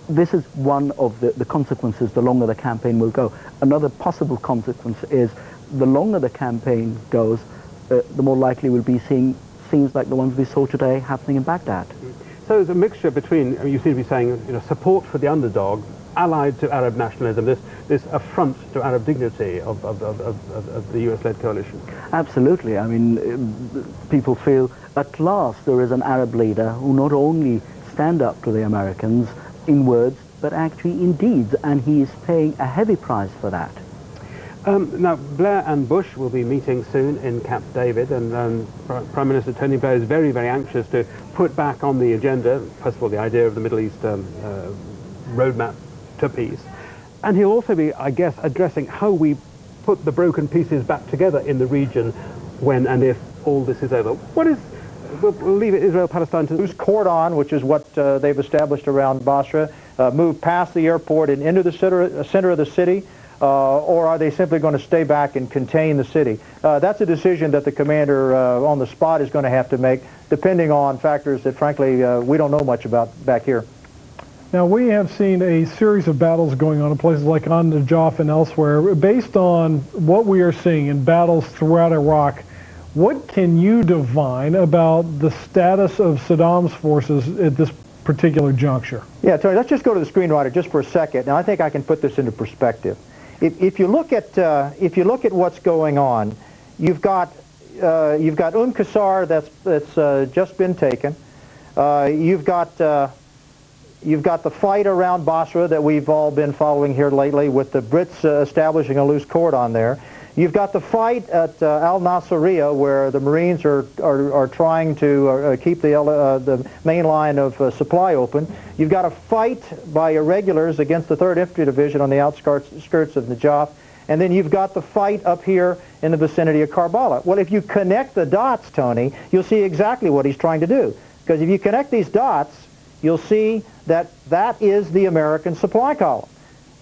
This is one of the consequences the longer the campaign will go. Another possible consequence is the longer the campaign goes, the more likely we'll be seeing scenes like the ones we saw today happening in Baghdad. So there's a mixture between, you seem to be saying, support for the underdog allied to Arab nationalism, this affront to Arab dignity of the US-led coalition. Absolutely. I mean, people feel at last there is an Arab leader who not only stand up to the Americans in words, but actually in deeds, and he is paying a heavy price for that. Now, Blair and Bush will be meeting soon in Camp David, and Prime Minister Tony Blair is very, very anxious to put back on the agenda, first of all, the idea of the Middle East roadmap to peace. And he'll also be, I guess, addressing how we put the broken pieces back together in the region when and if all this is over. What is... We'll leave it Israel-Palestine to... Loose cordon, which is what they've established around Basra, move past the airport and into the center of the city, or are they simply going to stay back and contain the city? That's a decision that the commander on the spot is going to have to make, depending on factors that, frankly, we don't know much about back here. Now, we have seen a series of battles going on in places like on the Najaf and elsewhere. Based on what we are seeing in battles throughout Iraq, what can you divine about the status of Saddam's forces at this particular juncture? Yeah, Tony, let's just go to the screenwriter just for a second. Now, I think I can put this into perspective. If you look at what's going on, you've got Qasr that's just been taken. You've got the fight around Basra that we've all been following here lately, with the Brits establishing a loose cordon there. You've got the fight at al-Nasiriyah, where the Marines are trying to keep the main line of supply open. You've got a fight by irregulars against the 3rd Infantry Division on the outskirts of Najaf. And then you've got the fight up here in the vicinity of Karbala. Well, if you connect the dots, Tony, you'll see exactly what he's trying to do. Because if you connect these dots, you'll see that that is the American supply column.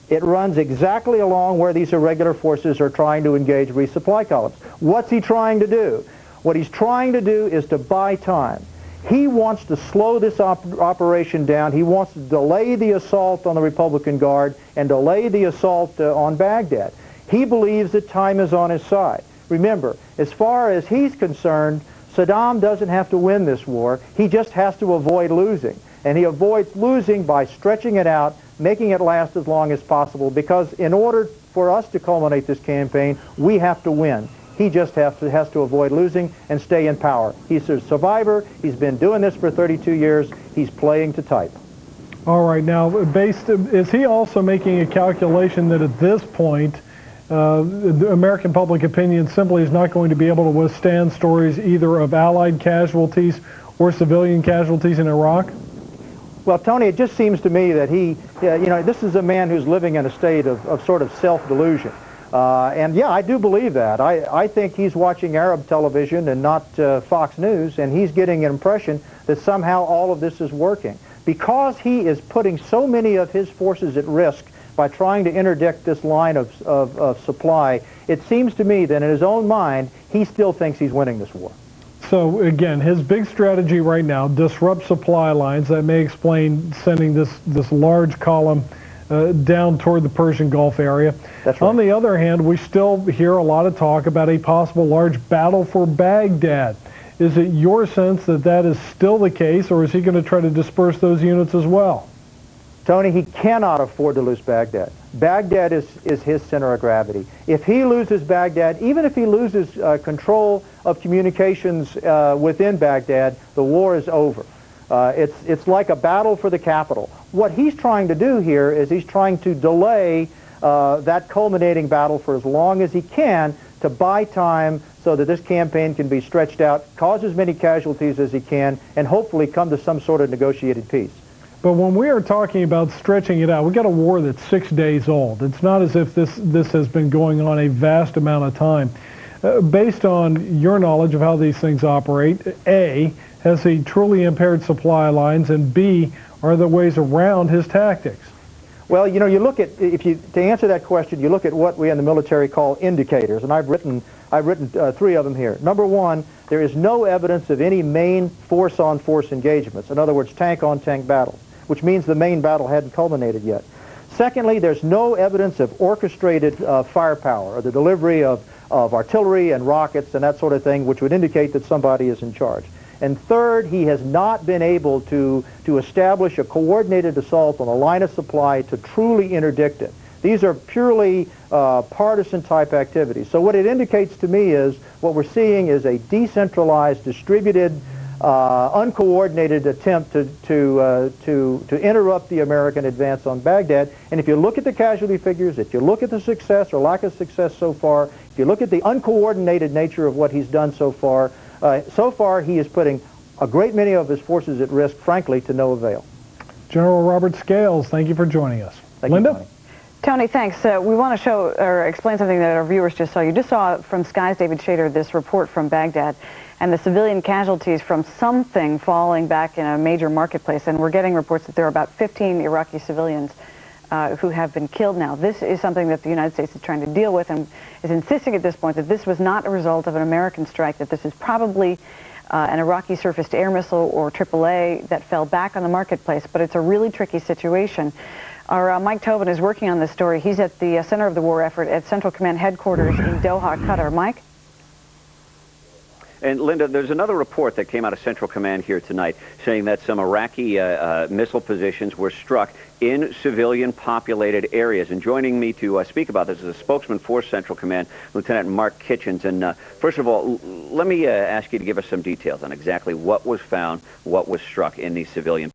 It runs exactly along where these irregular forces are trying to engage resupply columns. What's he trying to do? What he's trying to do is to buy time. He wants to slow this operation down. He wants to delay the assault on the Republican Guard and delay the assault on Baghdad. He believes that time is on his side. Remember, as far as he's concerned, Saddam doesn't have to win this war. He just has to avoid losing. And he avoids losing by stretching it out, making it last as long as possible, because in order for us to culminate this campaign, we have to win. He just has to avoid losing and stay in power. He's a survivor. He's been doing this for 32 years. He's playing to type. All right. Now, is he also making a calculation that at this point, the American public opinion simply is not going to be able to withstand stories either of Allied casualties or civilian casualties in Iraq? Well, Tony, it just seems to me that this is a man who's living in a state of sort of self-delusion. And yeah, I do believe that. I think he's watching Arab television and not Fox News, and he's getting an impression that somehow all of this is working. Because he is putting so many of his forces at risk by trying to interdict this line of supply, it seems to me that in his own mind, he still thinks he's winning this war. So again, his big strategy right now, disrupt supply lines. That may explain sending this large column down toward the Persian Gulf area. That's right. On the other hand, we still hear a lot of talk about a possible large battle for Baghdad. Is it your sense that that is still the case, or is he going to try to disperse those units as well? Tony, he cannot afford to lose Baghdad. Baghdad is his center of gravity. If he loses Baghdad, even if he loses control of communications within Baghdad, the war is over. It's like a battle for the capital. What he's trying to do here is he's trying to delay that culminating battle for as long as he can to buy time so that this campaign can be stretched out, cause as many casualties as he can, and hopefully come to some sort of negotiated peace. But when we are talking about stretching it out, we've got a war that's 6 days old. It's not as if this has been going on a vast amount of time. Based on your knowledge of how these things operate, A, has he truly impaired supply lines, and B, are there ways around his tactics? Well, you know, you look at, to answer that question, you look at what we in the military call indicators, and I've written 3 of them here. Number 1, there is no evidence of any main force-on-force engagements, in other words, tank-on-tank battles, which means the main battle hadn't culminated yet. Secondly, there's no evidence of orchestrated firepower, or the delivery of artillery and rockets and that sort of thing, which would indicate that somebody is in charge. And third, he has not been able to establish a coordinated assault on a line of supply to truly interdict it. These are purely partisan-type activities. So what it indicates to me is what we're seeing is a decentralized, distributed, uncoordinated attempt to interrupt the American advance on Baghdad. And if you look at the casualty figures, if you look at the success or lack of success so far, if you look at the uncoordinated nature of what he's done so far he is putting a great many of his forces at risk, frankly, to no avail. General Robert Scales, thank you for joining us. Linda? Tony. Tony, thanks. We want to show or explain something that our viewers just saw. You just saw from Sky's David Shader this report from Baghdad and the civilian casualties from something falling back in a major marketplace. And we're getting reports that there are about 15 Iraqi civilians who have been killed now. This is something that the United States is trying to deal with and is insisting at this point that this was not a result of an American strike, that this is probably an Iraqi surface-to-air missile or AAA that fell back on the marketplace, but it's a really tricky situation. Our Mike Tobin is working on this story. He's at the center of the war effort at Central Command headquarters in Doha, Qatar. Mike? And Linda, there's another report that came out of Central Command here tonight saying that some Iraqi missile positions were struck in civilian-populated areas. And joining me to speak about this is a spokesman for Central Command, Lieutenant Mark Kitchens. And first of all, let me ask you to give us some details on exactly what was found, what was struck in these civilian